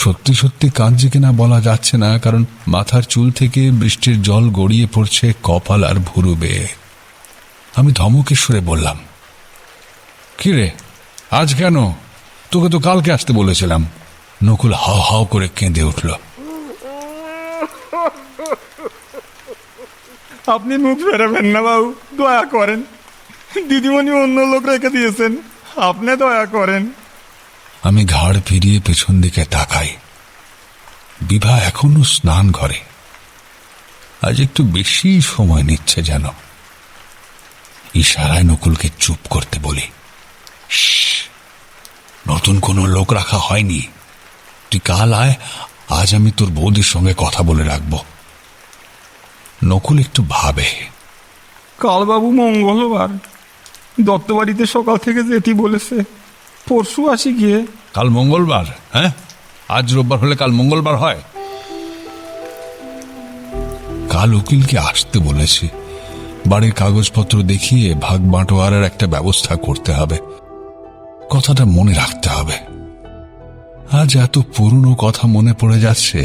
সত্যি সত্যি কাঁদছে কিনা বলা যাচ্ছে না, কারণ মাথার চুল থেকে বৃষ্টির জল গড়িয়ে পড়ছে কপাল আর ভুরু বেয়ে। আমি ধমকে সুরে বললাম, কি রে, আজ কেন? তোকে তো কালকে আসতে বলেছিলাম। নকুল হাও হাও করে কেঁদে উঠল। আপনি মুখ ফেরাবেন না বাবু, দয়া করেন। দিদিমণি অন্য লোক রেখে দিয়েছেন, আপনি দয়া করেন। আমি ঘাড় ফিরিয়ে পেছন দিকে তাকাই। বিভা এখনো স্নান ঘরে। আজ একটু বেশি সময় নিচ্ছে যেন। ইশারায় নকুলকে চুপ করতে বলি, নতুন কোনো লোক রাখা হয়নি, তুই কাল আয়, আজ আমি তোর বৌদির সঙ্গে কথা বলে রাখবো। নকুল একটু ভাবে। কাল বাবু মঙ্গলবার, দত্তবাড়িতে সকাল থেকে যেতে বলেছে, পরশু আসি গিয়ে। কাল মঙ্গলবার? হ্যাঁ, আজ রোববার হলে কাল মঙ্গলবার হয়? কাল উকিলকে আসতে বলেছি। বাড়ির কাগজপত্র দেখিয়ে ভাগ বাঁটোয়ারার একটা ব্যবস্থা করতে হবে। কথাটা মনে রাখতে হবে। আজ এত পুরনো কথা মনে পড়ে যাচ্ছে,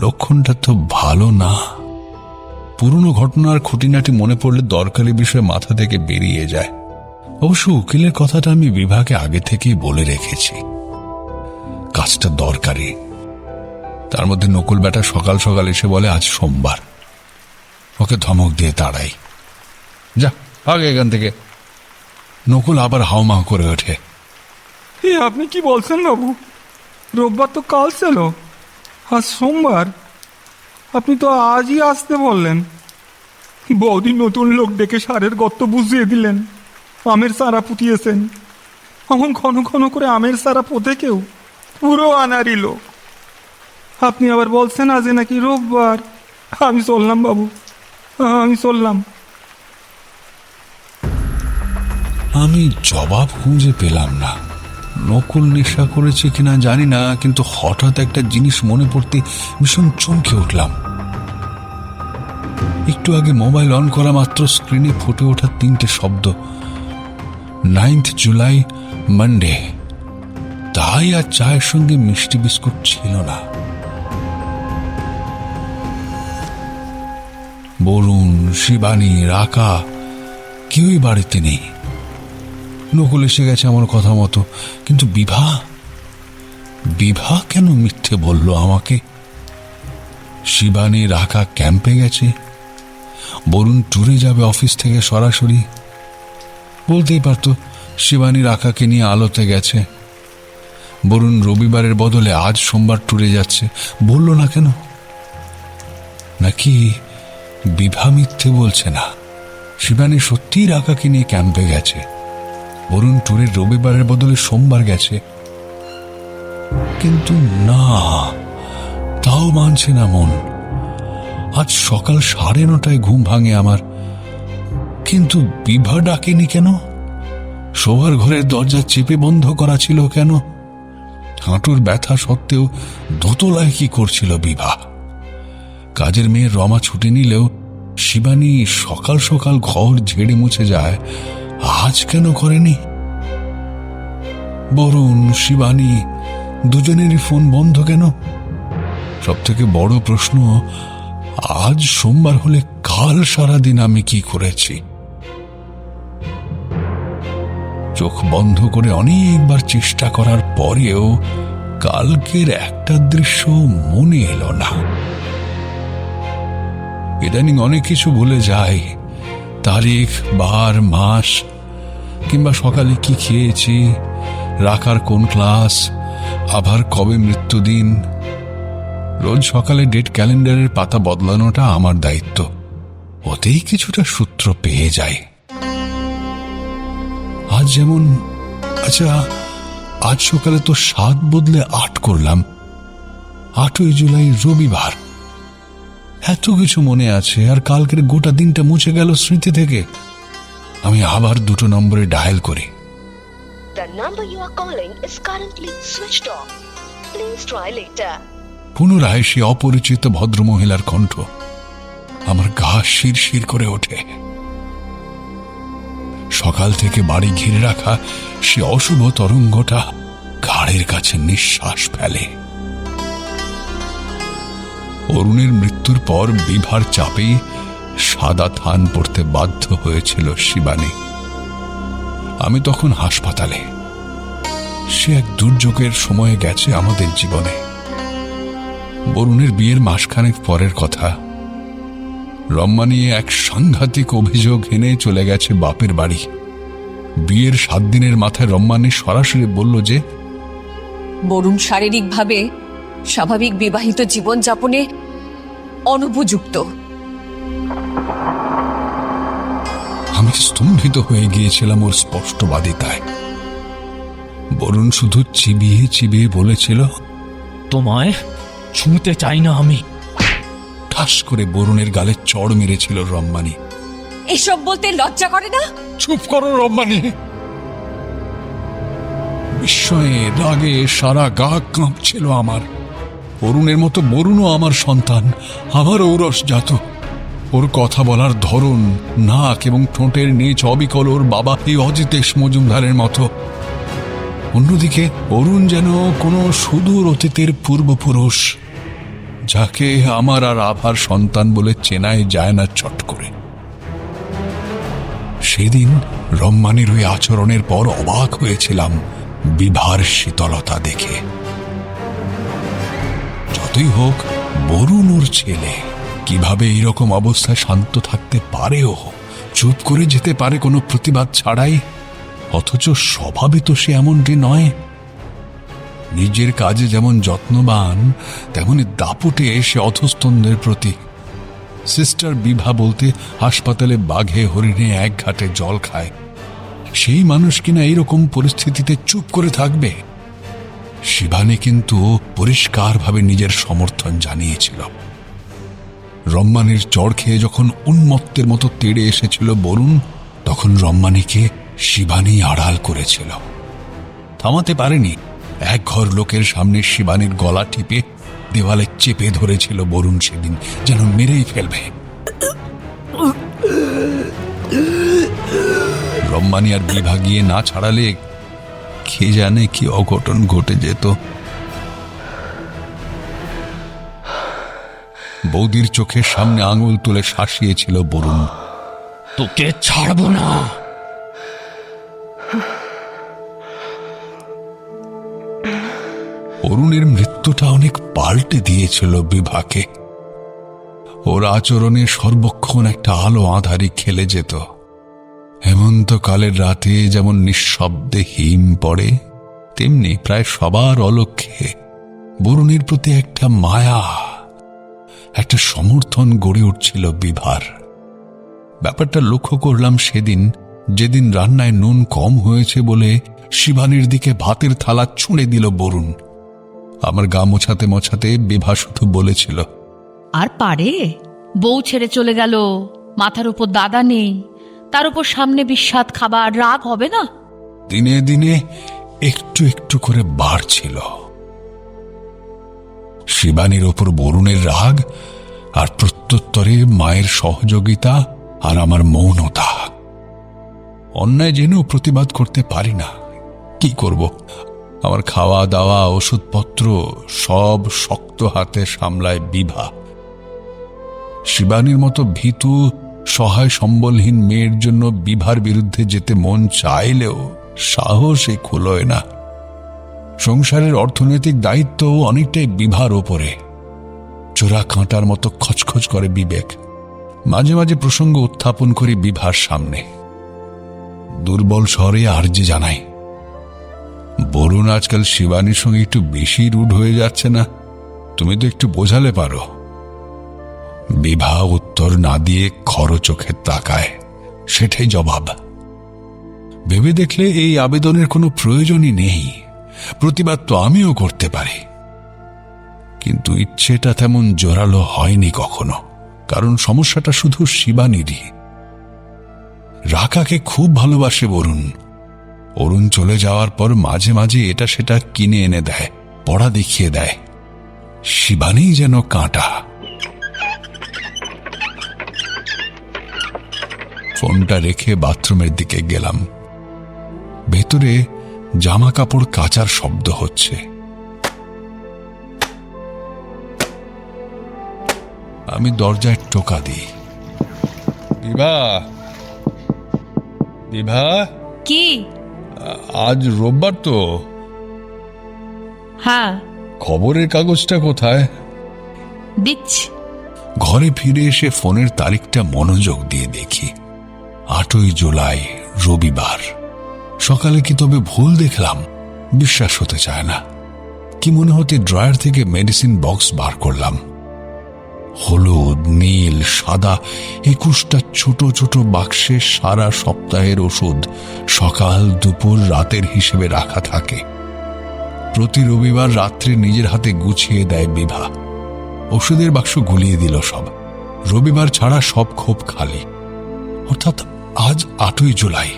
লক্ষণটা তো ভালো না। পুরনো ঘটনার খুঁটিনাটি মনে পড়লে দরকারি বিষয় মাথা থেকে বেরিয়ে যায়। অবশ্য উকিলের কথাটা আমি বিভাকে আগে থেকেই বলে রেখেছি। কাজটা দরকারি। তার মধ্যে নকুল বেটা সকাল সকাল এসে বলে আজ সোমবার। ওকে ধমক দিয়ে তাড়াই, যা আগে এখান থেকে। নকুল আবার হাউমাউ করে ওঠে, আপনি কি বলছেন বাবু? রোববার তো কাল ছিল, আজ সোমবার। আপনি তো আজই আসতে বললেন। বৌদি নতুন লোক ডেকে সারের গর্ত বুঝিয়ে দিলেন, আমের চারা পুঁতিয়েছেন। এখন ঘন ঘন করে আমের চারা পোতে কেউ, পুরো আনারি লোক। আপনি আবার বলছেন আজ নাকি রোববার। আমি চললাম বাবু, আমি চললাম। আমি জবাব খুঁজে পেলাম না। নকুল নেশা করেছে কিনা জানি না, কিন্তু হঠাৎ একটা জিনিস মনে পড়তে ভীষণ চমকে উঠলাম। একটু আগে মোবাইল অন করা মাত্র স্ক্রিনে ফুটে ওঠা 3টে শব্দ, 9 জুলাই মানডে। তাই আর চায়ের সঙ্গে মিষ্টি বিস্কুট ছিল না। বরুণ, শিবানী, রাকা কেউই বাড়িতে নেই। নকুল এসে গেছে আমার কথা মতো, কিন্তু বিভা বিভা কেন মিথ্যে বলল আমাকে? শিবানী, রাকা ক্যাম্পে গেছে, বরুণ ট্যুরে যাবে অফিস থেকে সরাসরি। বলতেই পারতো শিবানী রাকাকে নিয়ে আলোতে গেছে, বরুণ রবিবারের বদলে আজ সোমবার ট্যুরে যাচ্ছে। বলল না কেন? নাকি বিভা মিথ্যে বলছে না? শিবানী সত্যিই রাকাকে নিয়ে ক্যাম্পে গেছে, বরুণ ট্যুরের রবিবারের বদলে সোমবার গেছে। কিন্তু না, তাও মানছে না মন। আজ সকাল 9:30 ঘুম ভাঙে আমার, কিন্তু বিভা ডাকেনি কেন? শোবার ঘরের দরজা চেপে বন্ধ করা ছিল কেন? হাঁটুর ব্যথা সত্ত্বেও দোতলায় কি করছিল বিভা? কাজের মেয়ে রমা ছুটি নিলেও শিবানী সকাল সকাল ঘর ঝেড়ে মুছে যায়, আজ কেন করেনি? বরুণ, শিবানী দুজনেরই ফোন বন্ধ কেন? সব থেকে বড় প্রশ্ন, আজ সোমবার হলে কাল সারাদিন আমি কি করেছি? চোখ বন্ধ করে অনেকবার চেষ্টা করার পরেও কালকের একটা দৃশ্য মনে এলো না। ইদানিং অনেক কিছু ভুলে যাই, তারিখ, বার, মাস, কিংবা সকালে কি খেয়েছি, রাখার কোন ক্লাস, আবার কবে মৃত্যুদিন। রোজ সকালে ডেট ক্যালেন্ডারের পাতা বদলানোটা আমার দায়িত্ব, ওতেই কিছুটা সূত্র পেয়ে যায়। আজ যেমন, আচ্ছা আজ সকালে তো 7 বদলে 8 করলাম, 8ই জুলাই রবিবার। এত কিছু মনে আছে, আর কালকের গোটা দিনটা মুছে গেল স্মৃতি থেকে। আমি আবার 2 নম্বরে ডায়াল করি। The number you are calling is currently switched off. Please try later. পুনরায় সে অপরিচিত ভদ্রমহিলার কণ্ঠ। আমার গা শিরশির করে ওঠে। সকাল থেকে বাড়ি ঘিরে রাখা সে অশুভ তরঙ্গটা ঘাড়ের কাছে নিঃশ্বাস ফেলে। অরুণের মৃত্যুর পর বিভার চাপে সাদা থান পড়তে বাধ্য হয়েছিল শিবানী। আমি তখন হাসপাতালে। সে এক দুর্যোগের সময়ে গেছে আমাদের জীবনে। বরুণের বিয়ের মাসখানেক পরের কথা। রম্মা নিয়ে এক সাংঘাতিক অভিযোগ এনে চলে গেছে বাপের বাড়ি। বিয়ের 7 দিনের মাথায় রম্মানি সরাসরি বলল যে বরুণ শারীরিকভাবে স্বাভাবিক বিবাহিত জীবন যাপনে অনুপযুক্ত। আমি স্তম্ভিত হয়ে গিয়েছিলাম ওর স্পষ্টবাদিতায়। বরুণ শুধু চিবিয়ে চিবিয়ে বলেছিল, তোমায় ছুঁতে চাই না আমি। ঠাস করে বরুণের গালে চড় মেরেছিল রম্মানি। এসব বলতে লজ্জা করে না? চুপ করো রম্মানি। বিস্ময়ে, রাগে সারা গা কাঁপছিল আমার। অরুণের মতো বরুণও আমার সন্তান, আমার ঔরস জাত। ওর কথা বলার ধরন, নাক এবং ঠোঁটের নিচ অবিকল ওর বাবা এই অজিতেশ মজুমদারের মতো। অন্যদিকে অরুণ যেন কোনো সুদূর অতীতের পূর্বপুরুষ, যাকে আমার আর আভার সন্তান বলে চেনাই যায় না চট করে। সেদিন রম্মানির ওই আচরণের পর অবাক হয়েছিলাম বিভার শীতলতা দেখে। যতই হোক বরুণ ওর ছেলে, কিভাবে এইরকম অবস্থায় শান্ত থাকতে পারেও, চুপ করে যেতে পারে কোনো প্রতিবাদ ছাড়াই? অথচ স্বভাবে তো সে এমনটি নয়। নিজের কাজে যেমন যত্নবান, তেমনি দাপুটে সে অধস্তনদের প্রতি। সিস্টার বিভা বলতে হাসপাতালে বাঘে হরিণে এক ঘাটে জল খায়। সেই মানুষ কিনা এইরকম পরিস্থিতিতে চুপ করে থাকবে? শিবানী কিন্তু পরিষ্কারভাবে নিজের সমর্থন জানিয়েছিল। রম্মানির চড় খেয়ে যখন উন্মত্তের মতো তেড়ে এসেছিল বরুণ, তখন রম্মানিকে শিবানী আড়াল করেছিল। থামাতে পারেনি। এক ঘর লোকের সামনে শিবানীর গলা টিপে দেওয়ালে চেপে ধরেছিল বরুণ সেদিন, যেন মেরেই ফেলবে। রম্মানি আর বিভা গিয়ে না ছাড়ালে কে জানে কি অঘটন ঘটে যেত। বৌদির চোখের সামনে আঙুল তুলে শাসিয়েছিল বরুণ। তোকে ছাড়বো না। অরুণের মৃত্যুটা অনেক পাল্টে দিয়েছিল বিভাকে। ওর আচরণে সর্বক্ষণ একটা আলো আঁধারি খেলে যেত। হেমন্তকালের রাতে যেমন নিঃশব্দে হিম পড়ে, তেমনি প্রায় সবার অলক্ষ্যে বরুণের প্রতি একটা মায়া, একটা সমর্থন গড়ে উঠছিল বিভার। ব্যাপারটা লক্ষ্য করলাম সেদিন, যেদিন রান্নায় নুন কম হয়েছে বলে শিবানীর দিকে ভাতের থালা ছুঁড়ে দিল বরুণ। আমার গা মোছাতে মোছাতে বিভা শুধু বলেছিল, আর পারে? বউ ছেড়ে চলে গেল, মাথার উপর দাদা নেই, তার উপর সামনে বিস্বাদ খাবার, রাগ হবে না? দিনে দিনে একটু একটু করে বাড়ছিল শিবানীর ওপর বরুণের রাগ, আর প্রত্যুত্তরে মায়ের সহযোগিতা আর আমার মৌনতা। অন্যায় জেনেও প্রতিবাদ করতে পারি না, কি করব? আমার খাওয়া দাওয়া, ওষুধপত্র সব শক্ত হাতে সামলায় বিভা। শিবানীর মতো ভীতু, সহায় সম্বলহীন মেয়ের জন্য বিভার বিরুদ্ধে যেতে মন চাইলেও সাহসে খুলয় না। সংসারের অর্থনৈতিক দায়িত্ব অনেকটাই বিভার ওপরে। চোরা কাঁটার মতো খচখচ করে বিবেক। মাঝে মাঝে প্রসঙ্গ উত্থাপন করি বিভার সামনে, দুর্বল স্বরে আর্জি জানাই, বরুণ আজকাল শিবানীর সঙ্গে একটু বেশি রুড হয়ে যাচ্ছে না? তুমি তো একটু বোঝালে পারো। বিভা উত্তর না দিয়ে খর চোখে তাকায়, সেটাই জবাব। ভেবে দেখলে এই আবেদনের কোনো প্রয়োজনই নেই, প্রতিবাদ তো আমিও করতে পারি, কিন্তু ইচ্ছেটা তেমন জোরালো হয়নি কখনো, কারণ সমস্যাটা শুধু শিবানীরই। রাকাকে খুব ভালোবাসে বরুণ। অরুণ চলে যাওয়ার পর মাঝে মাঝে এটা সেটা কিনে এনে দেয়, পড়া দেখিয়ে দেয়। শিবানী যেন কাঁটা। ফোনটা রেখে বাথরুমের দিকে গেলাম। ভেতরে জামা কাপড় কাচার শব্দ হচ্ছে। আমি দরজায় টোকা দিই। বিভা, বিভা, কি? আজ রোববার তো? হ্যাঁ। খবরের কাগজটা কোথায়? দিচ্ছি। ঘরে ফিরে এসে ফোনের তারিখটা মনোযোগ দিয়ে দেখি, 8ই জুলাই, রবিবার। সকালে কি তবে ভুল দেখলাম? বিশ্বাস হতে চায় না। কি মনে হতে ড্রয়ার থেকে মেডিসিন বক্স বার করলাম। হলুদ, নীল, সাদা 21টা ছোট ছোট বাক্সে সারা সপ্তাহের ওষুধ সকাল, দুপুর, রাতের হিসেবে রাখা থাকে। প্রতি রবিবার রাত্রে নিজের হাতে গুছিয়ে দেয় বিভা। ওষুধের বাক্স গুলিয়ে দিল সব। রবিবার ছাড়া সব খোপ খালি। অর্থাৎ আজ 8ই জুলাই।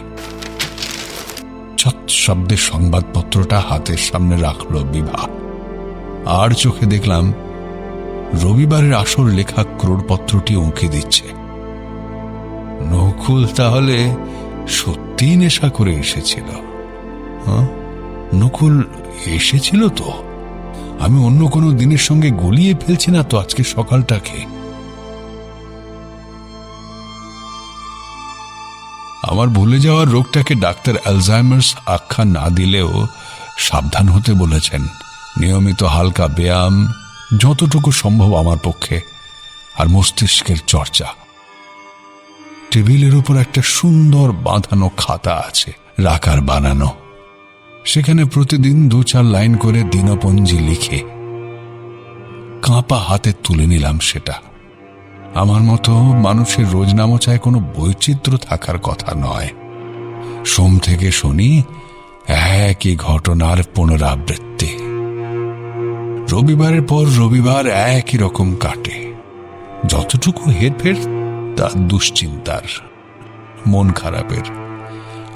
ছট শব্দের সংবাদপত্রটা হাতের সামনে রাখল বিভা। আর চোখে দেখলাম রবিবারের আসর লেখা ক্রোড়পত্রটি উঁকে দিচ্ছে। নকুল তাহলে সত্যি নেশা করে এসেছিল। নকুল এসেছিল তো? আমি অন্য কোনো দিনের সঙ্গে গলিয়ে ফেলছি না তো আজকে সকালটাকে? আমার ভুলে যাওয়ার রোগটাকে ডাক্তার অ্যালজাইমার্স আখ্যা না দিলেও সাবধান হতে বলেছেন। নিয়মিত হালকা ব্যায়াম, যতটুকু সম্ভব আমার পক্ষে, আর মস্তিষ্কের চর্চা। টেবিলের উপর একটা সুন্দর বাঁধানো খাতা আছে, রাকার বানানো। সেখানে প্রতিদিন 2-4 লাইন করে দিনপঞ্জি লিখে কাঁপা হাতে তুলে নিলাম সেটা। আমার মতো মানুষের রোজনামচায় কোনো বৈচিত্র্য থাকার কথা নয়। সোম থেকে শনি একই ঘটনার পুনরাবৃত্তি। রবিবারের পর রবিবার একই রকম কাটে। যতটুকু হেরফের তা দুশ্চিন্তার, মন খারাপের,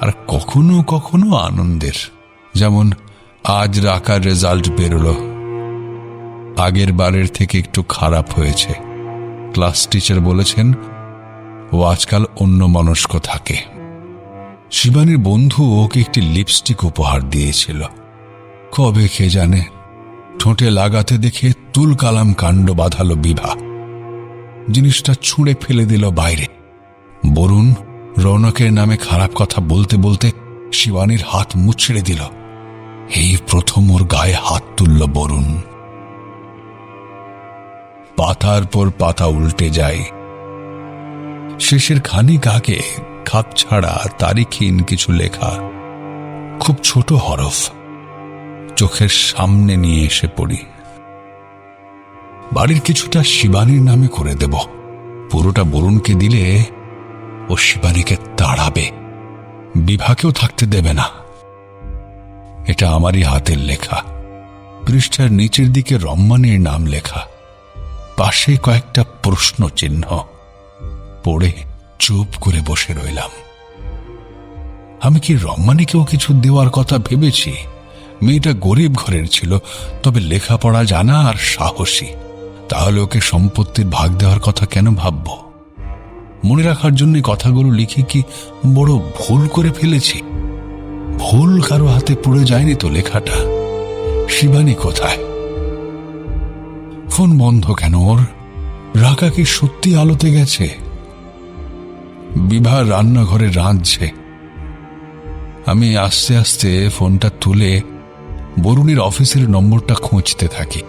আর কখনো কখনো আনন্দের। যেমন আজ রাকার রেজাল্ট বেরোলো। আগের বারের থেকে একটু খারাপ হয়েছে। ক্লাস টিচার বলেছেন ও আজকাল অন্যমনস্ক থাকে। শিবানীর বন্ধু ওকে একটি লিপস্টিক উপহার দিয়েছিল। কবে কে জানে, ঠোঁটে লাগাতে দেখে তুল কালাম কাণ্ড বাঁধালো বিভা। জিনিসটা ছুঁড়ে ফেলে দিল বাইরে। বরুণ রৌনকের নামে খারাপ কথা বলতে বলতে শিবানীর হাত মুচড়ে দিল। এই প্রথম ওর গায়ে হাত তুলল বরুণ। পাতার পর পাতা উল্টে যায়। শেষের খানিক আগে খাপ ছাড়া তারিখহীন কিছু লেখা, খুব ছোট হরফ। চোখের সামনে নিয়ে এসে পড়ি। বাড়ির কিছুটা শিবানীর নামে করে দেব, পুরোটা বরুণকে দিলে ও শিবানীকে তাড়াবে, বিভাকেও থাকতে দেবে না। এটা আমারই হাতের লেখা। পৃষ্ঠার নিচের দিকে রম্মানীর নাম লেখা, পাশে কয়েকটা প্রশ্ন চিহ্ন। পড়ে চুপ করে বসে রইলাম। আমি কি রম্মানীকেও কিছু দেওয়ার কথা ভেবেছি? মেয়েটা গরিব ঘরের ছিল, তবে লেখাপড়া জানা আর সাহসী। তাহলে ওকে সম্পত্তির ভাগ দেওয়ার কথা কেন ভাবব? মনে রাখার জন্য কথাগুলো লিখে কি বড় ভুল করে ফেলেছি? ভুল কারো হাতে পড়ে যায়নি তো লেখাটা। শিবানী কোথায়? ফোন বন্ধ কেন ওর? রাকা কি সত্যি আলোতে গেছে? বিভা রান্নাঘরে রাঁধছে। আমি আস্তে আস্তে ফোনটা তুলে বরুণের অফিসের নম্বরটা খুঁজতে থাকি।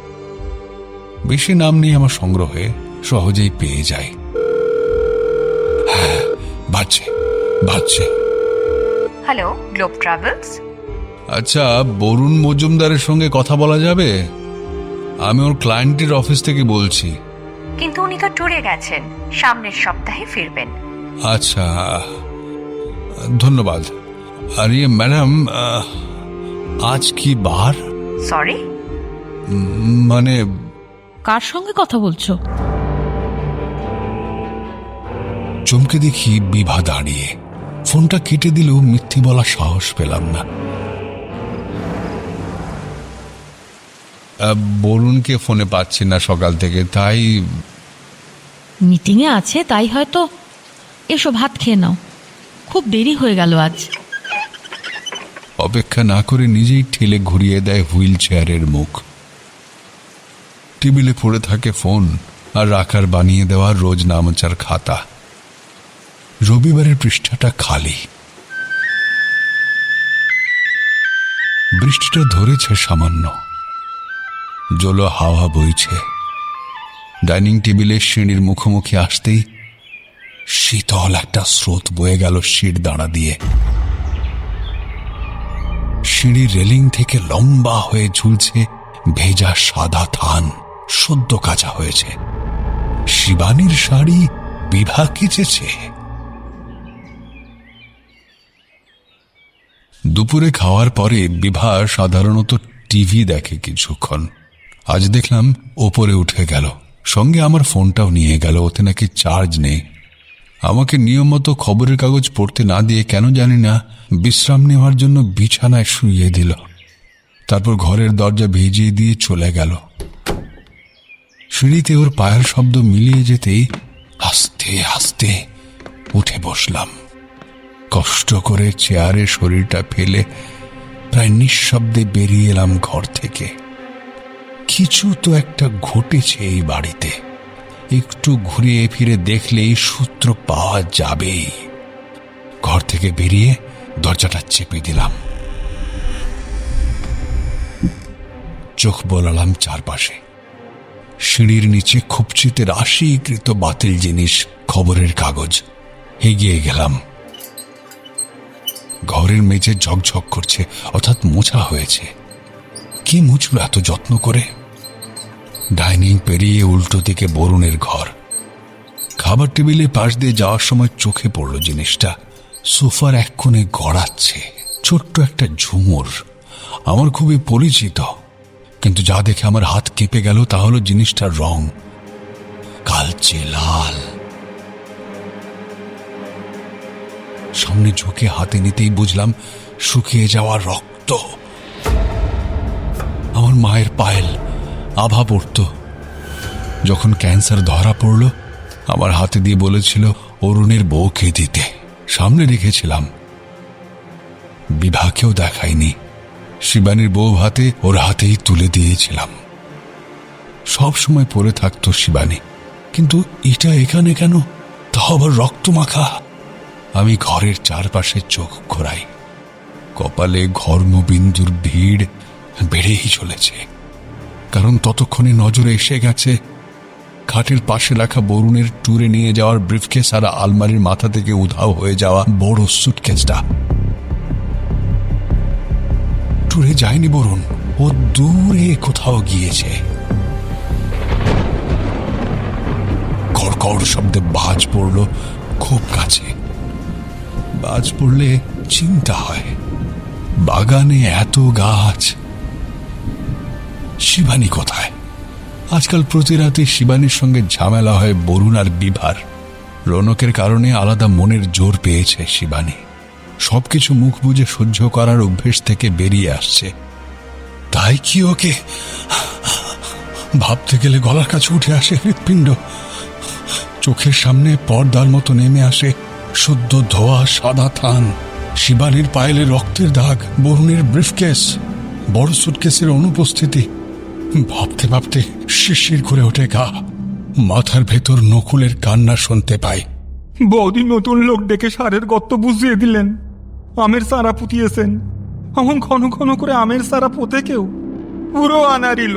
বেশি নাম নেই আমার সংগ্রহে, সহজেই পেয়ে যাই। হ্যাঁ, বাজছে বাজছে। Hello, globe travels. আচ্ছা, বরুণ মজুমদারের সঙ্গে কথা বলা যাবে? আমি ওর ক্লায়েন্টের অফিস থেকে বলছি। কিন্তু উনি তো ট্যুরে গেছেন, সামনের সপ্তাহে ফিরবেন। আচ্ছা, ধন্যবাদ। আর ইয়ে ম্যাডাম, আজ কি বার? সরি, মানে কার সঙ্গে কথা বলছো? চমকে দেখি বিভা দাঁড়িয়ে। ফোনটা কেটে দিলেও মিথ্যে বলা সাহস পেলাম না। বরুণকে ফোনে পাচ্ছি না সকাল থেকে, তাই মিটিংয়ে আছে, তাই হয়তো। এসো ভাত খেয়ে নাও, খুব দেরি হয়ে গেল আজ। অপেক্ষা না করে নিজেই ঠেলে ঘুরিয়ে দেয় হুইল চেয়ারের মুখ। টেবিলে পড়ে থাকে ফোন আর রাখার বানিয়ে দেওয়া রোজ নামচার খাতা। রবিবারের পৃষ্ঠাটা খালি। বৃষ্টিটা ধরেছে সামান্য, জলো হাওয়া বইছে। ডাইনিং টেবিলে সিঁড়ির মুখোমুখি আসতেই শীতল একটা স্রোত বয়ে গেল সিঁড় দাঁড়া দিয়ে। সিঁড়ির রেলিং থেকে লম্বা হয়ে ঝুলছে ভেজা সাদা থান, সদ্য কাঁচা হয়েছে। শিবানীর শাড়ি বিভা কেচেছে। দুপুরে খাওয়ার পরে বিভা সাধারণত টিভি দেখে কিছুক্ষণ। আজ দেখলাম ওপরে উঠে গেল, সঙ্গে আমার ফোনটাও নিয়ে গেল। ওতে নাকি চার্জ নেই। আমাকে নিয়মিত খবরের কাগজ পড়তে না দিয়ে কেন জানি না বিশ্রাম নেওয়ার জন্য বিছানায় শুইয়ে দিল। তারপর ঘরের দরজা ভেজিয়ে দিয়ে চলে গেল। সিঁড়িতে ওর পায়ের শব্দ মিলিয়ে যেতেই আস্তে আস্তে উঠে বসলাম। কষ্ট করে চেয়ারে শরীরটা ফেলে প্রায় নিঃশব্দে বেরিয়ে এলাম ঘর থেকে। কিছু তো একটা ঘটেছে এই বাড়িতে, একটু ঘুরিয়ে ফিরে দেখলেই সূত্র পাওয়া যাবেই। ঘর থেকে বেরিয়ে দরজাটা চেপে দিলাম। চোখ বোলালাম চারপাশে। সিঁড়ির নিচে খুপচিতে রাশিকৃত বাতিল জিনিস, খবরের কাগজ। এগিয়ে গেলাম। ঘরের মেঝে ঝকঝক করছে, অর্থাৎ মোছা হয়েছে। কি মুছল এত যত্ন করে? ডাইনিং পেরিয়ে উল্টো দিকে বরুণের ঘর। খাবার টেবিলে পাশ দিয়ে যাওয়ার সময় চোখে পড়ল জিনিসটা। সোফার এক কোণে গড়াচ্ছে ছোট্ট একটা ঝুমুর। আমার খুবই পরিচিত, কিন্তু যা দেখে আমার হাত কেঁপে গেল তা হলো জিনিসটার রং কালচে লাল। সামনে ঝুঁকে হাতে নিতেই বুঝলাম শুকিয়ে যাওয়া রক্ত। আমার মায়ের পায়েল আভা পড়ত। যখন ক্যান্সার ধরা পড়ল, আমার হাতে দিয়ে বলেছিল অরুণের বউকে দিতে। সামনে রেখেছিলাম, বিভাকেও দেখাইনি। শিবানীর বউ হাতে ওর হাতেই তুলে দিয়েছিলাম। সব সময় পরে থাকতো শিবানী। কিন্তু এটা এখানে কেন? তা আবার রক্ত মাখা। আমি ঘরের চারপাশে চোখ ঘোরাই। কপালে ঘর্মবিন্দুর ভিড় বেড়েই চলেছে, কারণ ততক্ষণে নজরে এসে গেছে খাটের পাশে রাখা বরুণের ট্যুরে নিয়ে যাওয়ার ব্রিফকেস আর আলমারির মাথা থেকে উধাও হয়ে যাওয়া বড় সুটকেসটা। ট্যুরে যায়নি বরুণ, ও দূরে কোথাও গিয়েছে। কড়কড় শব্দে বাজ পড়ল খুব কাছে। বাজ পড়লে চিন্তা হয়, বাগানে এত গাছ, শিবানী কোথায়? আজকাল প্রতি রাতে শিবানীর সঙ্গে ঝামেলা হয় বরুণ আর বিভার। রৌনকের কারণে আলাদা মনের জোর পেয়েছে শিবানী। সবকিছু মুখ বুজে সহ্য করার অভ্যেস থেকে বেরিয়ে আসছে। তাই কি ওকে ভাবতে গেলে গলার কাছে উঠে আসে হৃৎপিণ্ড। চোখের সামনে পর্দার মতো নেমে আসে শুদ্ধ ধোয়া সাদা থান, শিবানীর পায়েলে রক্তের দাগ, বরুণের ব্রিফকেস, বড় সুটকেসের অনুপস্থিতি। ভাবতে ভাবতে শিরশির করে ওঠে গা। মাথার ভেতর নকুলের কান্না শুনতে পাই। বৌদি নতুন লোক ডেকে সারের গর্ত বুঝিয়ে দিলেন, আমের সারা পুঁতিয়েছেন। এমন ঘন ঘন করে আমের সারা পোতে কেউ পুরো আনারিল।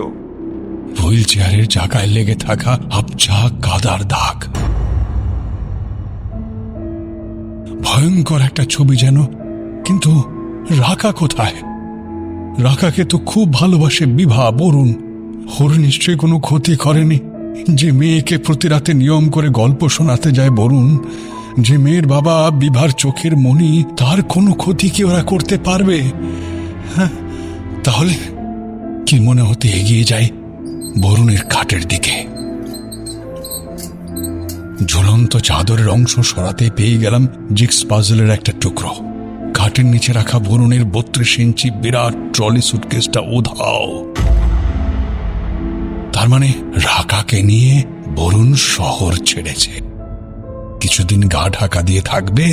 হুইল চেয়ারের জায়গায় লেগে থাকা আবছা কাদার দাগ, ভয়ঙ্কর একটা ছবি যেন। কিন্তু রাকা কোথায়? রাকাকে তো খুব ভালোবাসে বিভা। বরুণ ওর নিশ্চয়ই কোনো ক্ষতি করেনি। যে মেয়েকে প্রতি রাতে নিয়ম করে গল্প শোনাতে যায় বরুণ, যে মেয়ের বাবা বিভার চোখের মণি, তার কোনো ক্ষতি কি ওরা করতে পারবে? হ্যাঁ, তাহলে কি মনে হতে এগিয়ে যায় বরুণের খাটের দিকে। ঝুলন্ত চাদরের অংশ সরাতে পেয়ে গেলাম জিক্স পাজলের একটা টুকরো। খাটের নিচে রাখা বরুণের 32 ইঞ্চি বিরাট ট্রলি সুটকেসটা উধাও। তার মানে রাকাকে নিয়ে বরুণ শহর ছেড়েছে। কিছুদিন গা ঢাকা দিয়ে থাকবে,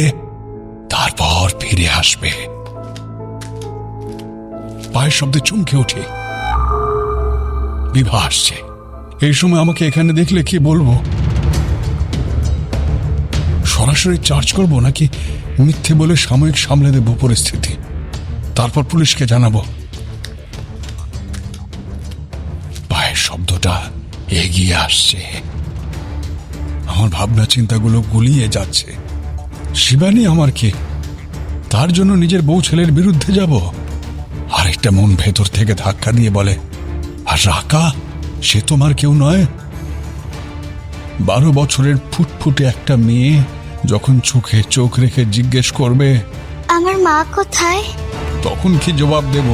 তারপর ফিরে আসবে। পায়ের শব্দে চমকে উঠে। বিভা আসছে। এই সময় আমাকে এখানে দেখলে কি বলবো? সরাসরি চার্জ করব নাকি মিথ্যে বলে সাময়িক সামলে দেব পরিস্থিতি, তারপর পুলিশকে জানাবো? পায়ের শব্দটা এগিয়ে আসছে। আমার ভাবনা চিন্তাগুলো গুলিয়ে যাচ্ছে। শিবানী আমার কি? তার জন্য নিজের বউ ছেলের বিরুদ্ধে যাব? আরেকটা মন ভেতর থেকে ধাক্কা দিয়ে বলে, আর রাকা, সে তোমার কেউ নয়? 12 বছরের ফুটফুটে একটা মেয়ে যখন চোখে চোখ রেখে জিজ্ঞেস করবে আমার মা কোথায়, তখন কি জবাব দেব?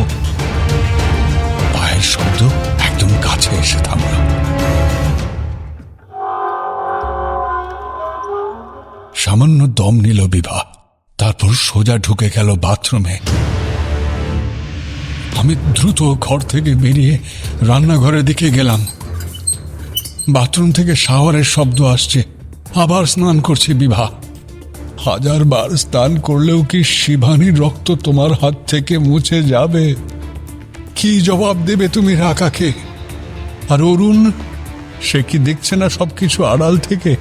পায়ের শব্দ একদম কাছে এসে থামল। সামান্য দম নিল বিভা, তারপর সোজা ঢুকে গেল বাথরুমে। আমি দ্রুত ঘর থেকে বেরিয়ে রান্নাঘরের দিকে গেলাম। বাথরুম থেকে শাওয়ারের শব্দ আসছে। আবার স্নান করছে বিভা। 1000 বার স্নান করলেও কি শিবানীর রক্ত তোমার হাত থেকে মুছে যাবে? কি জবাব দেবে তুমি রাকাকে? আর অরুণ, সে কি দেখছে না সবকিছু আড়াল থেকে?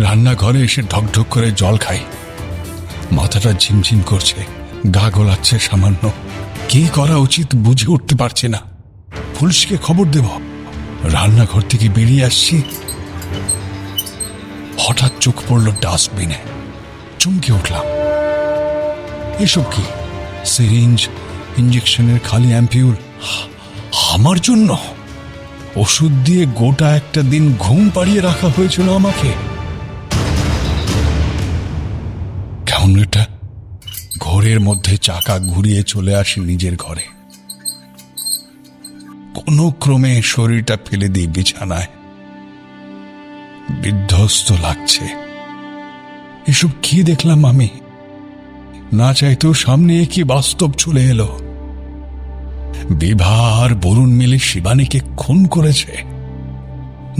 রান্নাঘরে এসে ঢকঢক করে জল খাই। মাথাটা ঝিমঝিম করছে, গা গোলাচ্ছে সামান্য। কি করা উচিত বুঝে উঠতে পারছি না। পুলিশকে খবর দেব? রান্নাঘর থেকে বেরিয়ে আসছি, হঠাৎ চোখ পড়ল ডাস্টবিনে। চমকে উঠলাম। এসব কি? সিরিঞ্জ, ইঞ্জেকশনের খালি অ্যাম্পিউল। আমার জন্য ওষুধ দিয়ে গোটা একটা দিন ঘুম পাড়িয়ে রাখা হয়েছিল আমাকে। কেমন এটা? ঘোরের মধ্যে চাকা ঘুরিয়ে চলে আসি নিজের ঘরে। কোনো ক্রমে শরীরটা ফেলে দিই বিছানায়। বিধ্বস্ত লাগছে। এসব কি দেখলাম আমি? না চাইতেও সামনে কি বাস্তব চলে এলো। বিভা আর বরুণ মিলে শিবানীকে খুন করেছে,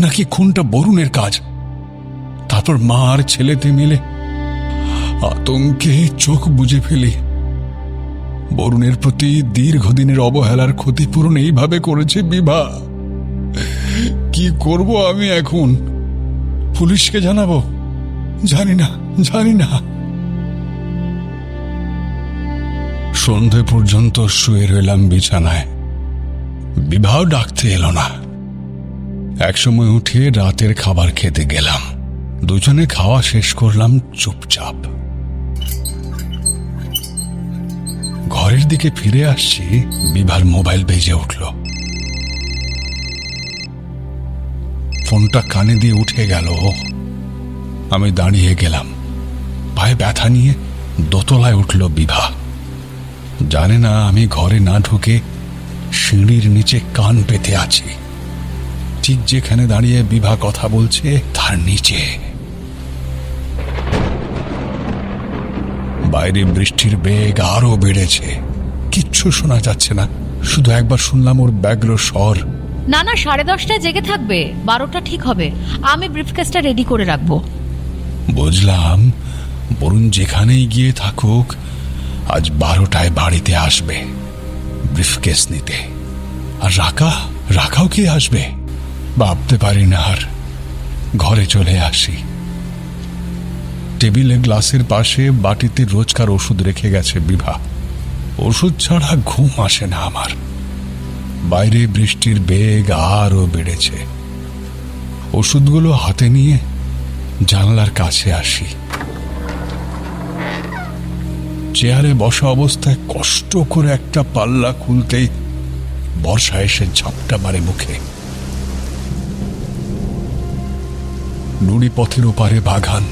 নাকি খুনটা বরুণের কাজ? তারপর মা আর ছেলেতে মিলে। আতঙ্কে চোখ বুজে ফেলি। বরুণের প্রতি দীর্ঘদিনের অবহেলার ক্ষতিপূরণ এইভাবে করেছে বিভা। কি করব আমি এখন? পুলিশকে জানাবো? জানি না। সন্ধে পর্যন্ত শুয়ে রইলাম বিছানায়। বিবাহ ডাকতে এলো না। একসময় উঠে রাতের খাবার খেতে গেলাম। দুজনে খাওয়া শেষ করলাম চুপচাপ। ঘরের দিকে ফিরে আসছি, বিভার মোবাইল বেজে উঠল। ফোনটা কানে দিয়ে উঠে গেল। আমি দাঁড়িয়ে গেলাম। পায়ে ব্যথা নিয়ে দোতলায় উঠল বিভা। জানে না আমি ঘরে না ঢুকে সিঁড়ির নিচে কান পেতে আছি। ঠিক যেখানে দাঁড়িয়ে বিভা কথা বলছে তার নিচে। বাইরে বৃষ্টির বেগ আরো বেড়েছে। কিচ্ছু শোনা যাচ্ছে না, শুধু একবার শুনলাম ওর ব্যগ্র স্বর। না 10:30টায় জেগে থাকবে, 12টা ঠিক হবে। আমি ব্রিফকেসটা রেডি করে রাখবো। বুঝলাম বরুণ যেখানেই গিয়ে থাকুক আজ 12টায় বাড়িতে আসবে ব্রিফকেস নিতে। আর রাখাও কি আসবে? ভাবতে পারি না। আর ঘরে চলে আসি। টেবিলে গ্লাসের পাশে বাটিতে রোজকার ওষুধ রেখে গেছে বিভা। ওষুধ ছাড়া ঘুম আসে না আমার। বাইরে বৃষ্টির বেগ আরো বেড়েছে। ওষুধগুলো হাতে নিয়ে জানলার কাছে আসি। চেয়ারে বসা অবস্থায় কষ্ট করে একটা পাল্লা খুলতেই বর্ষা এসে ঝাপটা মারে মুখে। নুড়ি পথের ওপারে বাগান।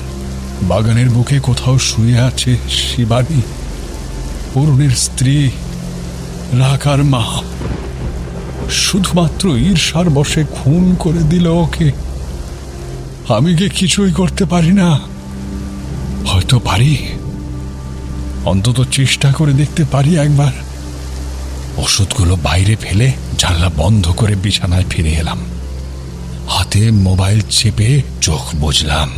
বাগানের বুকে কোথাও শুয়ে আছে শিবানী, অরুণের স্ত্রী, রাকার মা। শুধুমাত্র ঈর্ষার বশে খুন করে দিল ওকে। আমি কি কিছুই করতে পারি না? হয়তো পারি, অন্তত চেষ্টা করে দেখতে পারি একবার। ওষুধগুলো বাইরে ফেলে জানলা বন্ধ করে বিছানায় ফিরে এলাম। হাতে মোবাইল চেপে চোখ বুজলাম।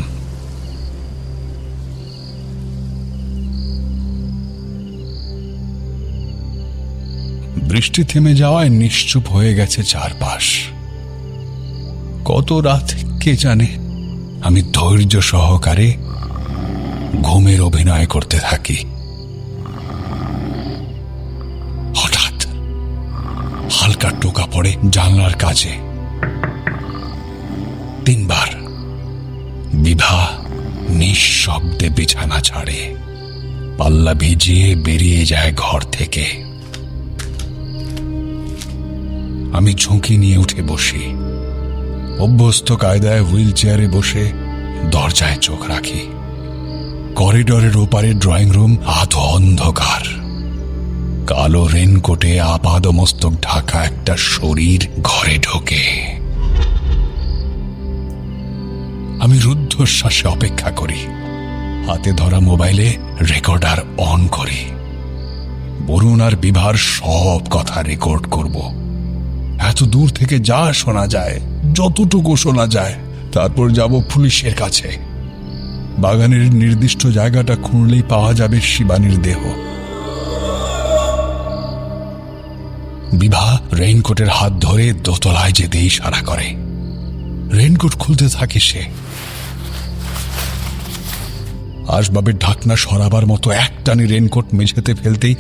বৃষ্টি থেমে যাওয়ায় নিশ্চুপ হয়ে গেছে চারপাশ। কত রাত কে জানে। আমি ধৈর্য সহকারে ঘুমের অভিনয় করতে থাকি। হঠাৎ হালকা টোকা পড়ে জানলার কাছে। 3 বার। বিভা নিঃশব্দে বিছানা ছাড়ে, পাল্লা ভিজিয়ে বেরিয়ে যায় ঘর থেকে। আমি ঝুঁকি নিয়ে উঠে বসি। অভ্যস্ত কায়দায় হুইল চেয়ারে বসে দরজায় চোখ রাখি। করিডোরের ওপারে ড্রয়িং রুম আধো অন্ধকার। কালো রেনকোটে আপাদমস্তক ঢাকা একটা শরীর ঘরে ঢোকে। আমি রুদ্ধশ্বাসে অপেক্ষা করি। হাতে ধরা মোবাইলে রেকর্ডার অন করি। বরুণ আর বিভার সব কথা রেকর্ড করব। এত দূর থেকে যা শোনা যায়, যতটুকু শোনা যায়। তারপর যাব পুলিশের কাছে। বাগানের নির্দিষ্ট জায়গাটা খুঁড়লেই পাওয়া যাবে শিবানীর দেহ। বিভা রেইনকোটের হাত ধরে দোতলায় যেতে ইশারা করে। রেইনকোট খুলতে থাকে সে। আসবাবের ঢাকনা সরাবার মতো একটানি রেইনকোট মেঝেতে ফেলতেই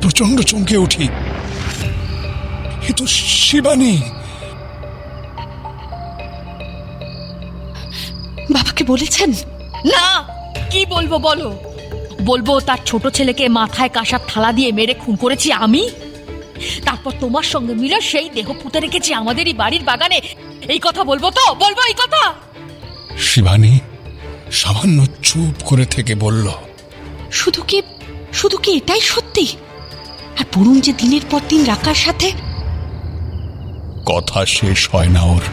প্রচন্ড চমকে উঠি। এ তো শিবানী। বাবাকে বলেছেন? না, কি বলবো বলো? বলবো তার ছোট ছেলেকে মাথায় কাঁসার থালা দিয়ে মেরে খুন করেছি আমি? তারপর তোমার সঙ্গে মিলে সেই দেহ পুঁতে রেখেছি আমাদেরই বাড়ির বাগানে? এই কথা বলবো তো? বলবো এই কথা? শিবানী সামান্য চুপ করে থেকে বলল, শুধু কি এটাই সত্যি? আর বরুণ যে দিনের পর দিন রাকার সাথে? কথা শেষ হয় না ওর।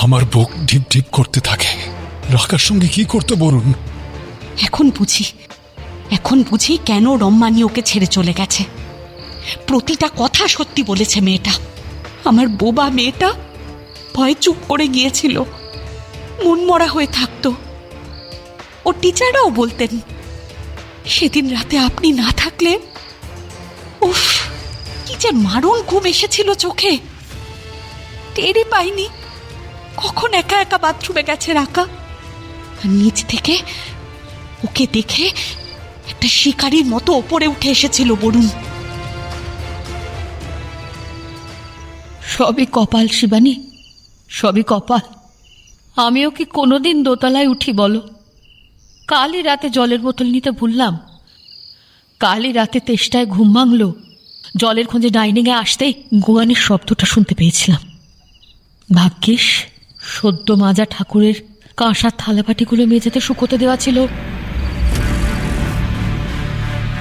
আমার বুক ঢিপ ঢিপ করতে থাকে। রাকার সঙ্গে কি করতে বরুণ? এখন বুঝি কেন রম্মানি ওকে ছেড়ে চলে গেছে। প্রতিটা কথা সত্যি বলেছে মেয়েটা। আমার বোবা মেয়েটা ভয়ে চুপ করে গিয়েছিল, মনমরা হয়ে থাকতো। ও টিচাররাও বলতেন সেদিন রাতে আপনি না থাকলে উফ, কি যে মারণ ঘুম এসেছিল চোখে, টেরই পাইনি কখন একা একা বাথরুমে গেছে রাকা। আর নিচ থেকে ওকে দেখে একটা শিকারীর মতো ওপরে উঠে এসেছিল বরুণ। সবই কপাল শিবানী, সবই কপাল। আমিও কি কোনোদিন দোতলায় উঠি বলো? কালই রাতে জলের বোতল নিতে ভুললাম, কালই রাতে তেষ্টায় ঘুম ভাঙল, জলের খোঁজে ডাইনিংয়ে আসতেই গোয়ানের শব্দটা শুনতে পেয়েছিলাম। ভাগ্যিস সদ্য মাজা ঠাকুরের কাঁসার থালাবাটিগুলো মেঝেতে শুকোতে দেওয়া ছিল।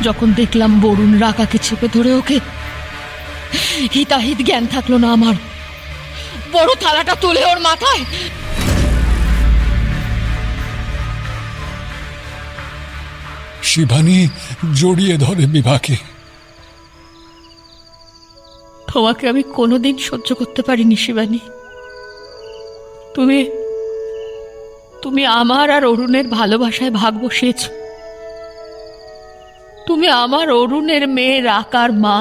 যখন দেখলাম বরুণ রাকাকে চেপে ধরে ওকে, হিতাহিত জ্ঞান থাকলো না আমার। বড় থালাটা তুলে ওর মাথায় শিবানী জড়িয়ে ধরে বিভাকে। তোমাকে আমি কোনোদিন সহ্য করতে পারিনি শিবানী। তুমি তুমি আমার আর অরুণের ভালোবাসায় ভাগ বসিয়েছ। তুমি আমার অরুণের মেয়ে রাকার মা।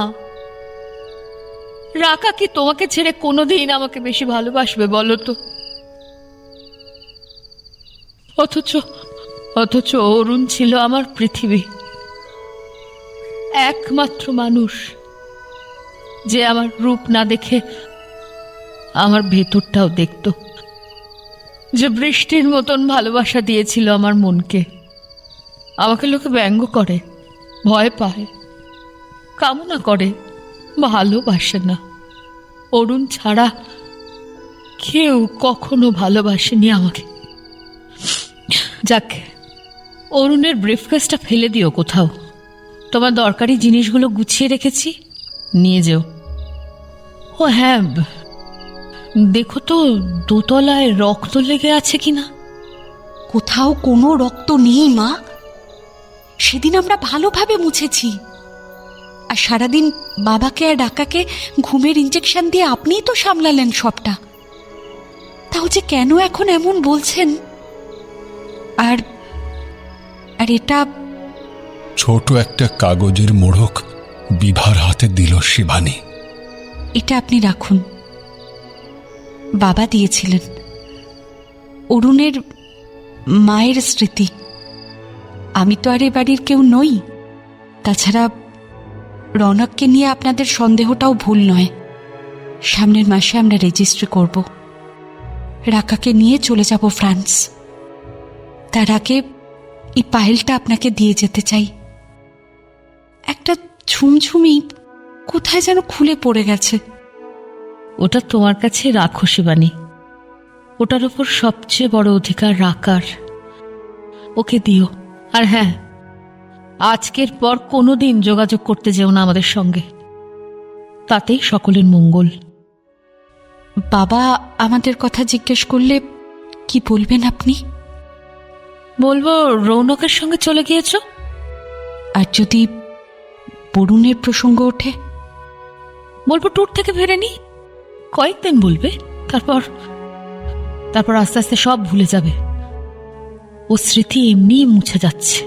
রাকা কি তোমাকে ছেড়ে কোনোদিন আমাকে বেশি ভালোবাসবে বলো তো? অথচ অরুণ ছিল আমার পৃথিবী, একমাত্র মানুষ যে আমার রূপ না দেখে আমার ভেতরটাও দেখত, যে বৃষ্টির মতন ভালোবাসা দিয়েছিল আমার মনকে। আমাকে লোকে ব্যঙ্গ করে, ভয় পায়, কামনা করে, ভালোবাসে না। অরুণ ছাড়া কেউ কখনো ভালোবাসেনি আমাকে। যাক, অরুণের ব্রিফকেসটা ফেলে দিও কোথাও, তোমার দরকারি জিনিসগুলো গুছিয়ে রেখেছি, নিয়ে যেও। ও হ্যাঁ, দেখো তো দোতলায় রক্ত লেগে আছে কিনা। কোথাও কোনো রক্ত নেই মা, সেদিন আমরা ভালোভাবে মুছেছি। আর সারাদিন বাবাকে আর ডাকাকে ঘুমের ইঞ্জেকশন দিয়ে আপনিই তো সামলালেন সবটা। তাও যে কেন এখন এমন বলছেন? আর আর এটা ছোট একটা কাগজের মোড়ক বিভার হাতে দিল শিবানী। এটা আপনি রাখুন, বাবা দিয়েছিলেন, অরুণের মায়ের স্মৃতি। আমি তো আর এ বাড়ির কেউ নই, তাছাড়া রৌনককে নিয়ে আপনাদের সন্দেহটাও ভুল নয়। সামনের মাসে আমরা রেজিস্ট্রি করব, রাকাকে নিয়ে চলে যাব ফ্রান্স। তার আগে এই পায়েলটা আপনাকে দিয়ে যেতে চাই। একটা ঝুমঝুমি কোথায় যেন খুলে পড়ে গেছে। ওটা তোমার কাছে রাখো শিবানী, ওটার ওপর সবচেয়ে বড় অধিকার রাকার, ওকে দিও। আর হ্যাঁ, আজকের পর কোনোদিন যোগাযোগ করতে যেও না আমাদের সঙ্গে, তাতেই সকলের মঙ্গল। বাবা আমাদের কথা জিজ্ঞেস করলে কি বলবেন আপনি? বলবো রৌনকের সঙ্গে চলে গিয়েছ। আর যদি বরুণের প্রসঙ্গ ওঠে, বলবো ট্যুর থেকে ফেরেনি, কয়েকদিন বলবে, তারপর আস্তে আস্তে সব ভুলে যাবে। ও স্মৃতি এমনিই মুছে যাচ্ছে।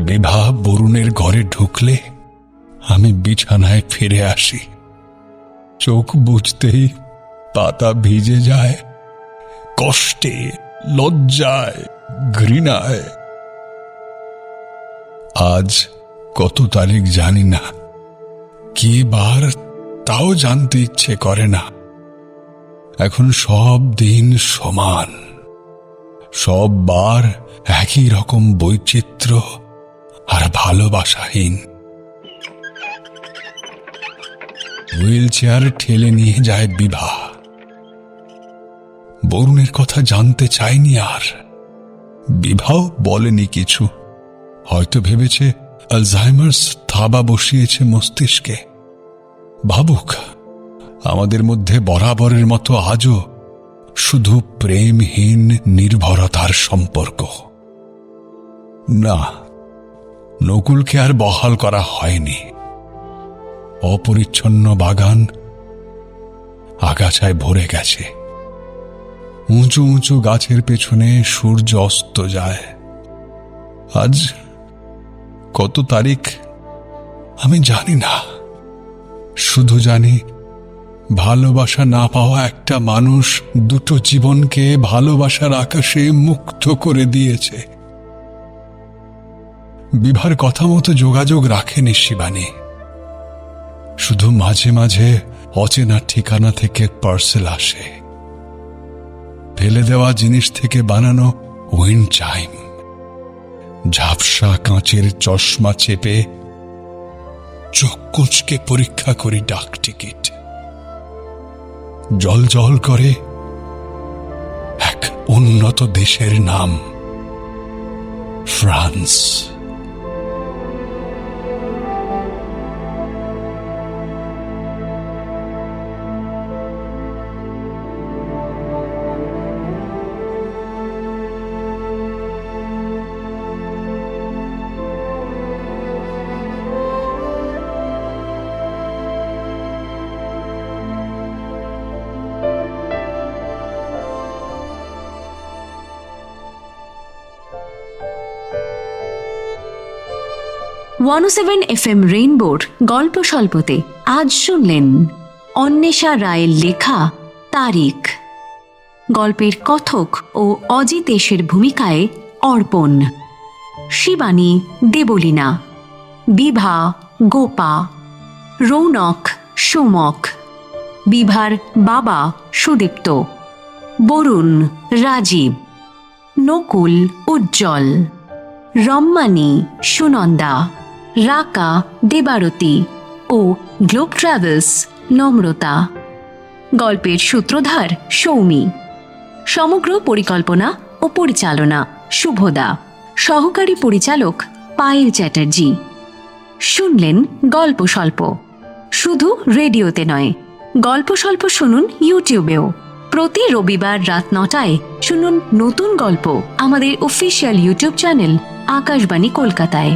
বিভা বরুণের ঘরে ঢুকলে আমি বিছানায় ফিরে আসি। চোখ বুঝতেই পাতা ভিজে যায়, কষ্টে, লজ্জায়, ঘৃণায়। আজ কত তারিখ জানি না, কি বার তাও জানতে ইচ্ছে করে না। এখন সব দিন সমান, সব বার একই রকম বৈচিত্র্য আর ভালোবাসাহীন। হুইল চেয়ার ঠেলে নিয়ে যায় বিভা। বরুণের কথা জানতে চায়নি আর। বিভাও বলেনি কিছু, হয়তো ভেবেছে আলজাইমার্স থাবা বসিয়েছে মস্তিষ্কে। ভাবুক, আমাদের মধ্যে বরাবরের মতো আজও শুধু প্রেমহীন নির্ভরতার সম্পর্ক। না, নকুলকে আর বহাল করা হয়নি। অপরিচ্ছন্ন বাগান আগাছায় ভরে গেছে। উঁচু উঁচু গাছের পেছনে সূর্য অস্ত যায়। আজ কত তারিখ আমি জানি না, শুধু জানি ভালোবাসা না পাওয়া একটা মানুষ দুটো জীবনকে ভালোবাসার আকাশে মুক্ত করে দিয়েছে। বিভার কথা মতো যোগাযোগ রাখেনি শিবানী, শুধু মাঝে মাঝে অচেনা ঠিকানা থেকে পার্সেল আসে, ফেলে দেওয়া জিনিস থেকে বানানো উইন্ড চাইম, ঝাপসা কাঁচের চশমা চেপে চোখ কুঁচকে পরীক্ষা করি ডাক টিকিট, জল জল করে এক উন্নত দেশের নাম, ফ্রান্স। ওয়ান FM রেইনবোর গল্প স্বল্পতে আজ শুনলেন অন্বেষা রায়ের লেখা তারিখ। গল্পের কথক ও অজিতেশের ভূমিকায় অর্পণ, শিবানী দেবলীনা, বিভা গোপা, রৌনক সোমক, বিভার বাবা সুদীপ্ত, বরুণ রাজীব, নকুল উজ্জ্বল, রম্মানী সুনন্দা, রাকা দেবারতী ও গ্লোব ট্রাভেলস নম্রতা। গল্পের সূত্রধার সৌমি। সমগ্র পরিকল্পনা ও পরিচালনা শুভদা। সহকারী পরিচালক পায়েল চ্যাটার্জি। শুনলেন গল্প স্বল্প, শুধু রেডিওতে নয়, গল্প স্বল্প শুনুন ইউটিউবেও। প্রতি রবিবার রাত 9টায় শুনুন নতুন গল্প আমাদের অফিসিয়াল ইউটিউব চ্যানেল আকাশবাণী কলকাতায়।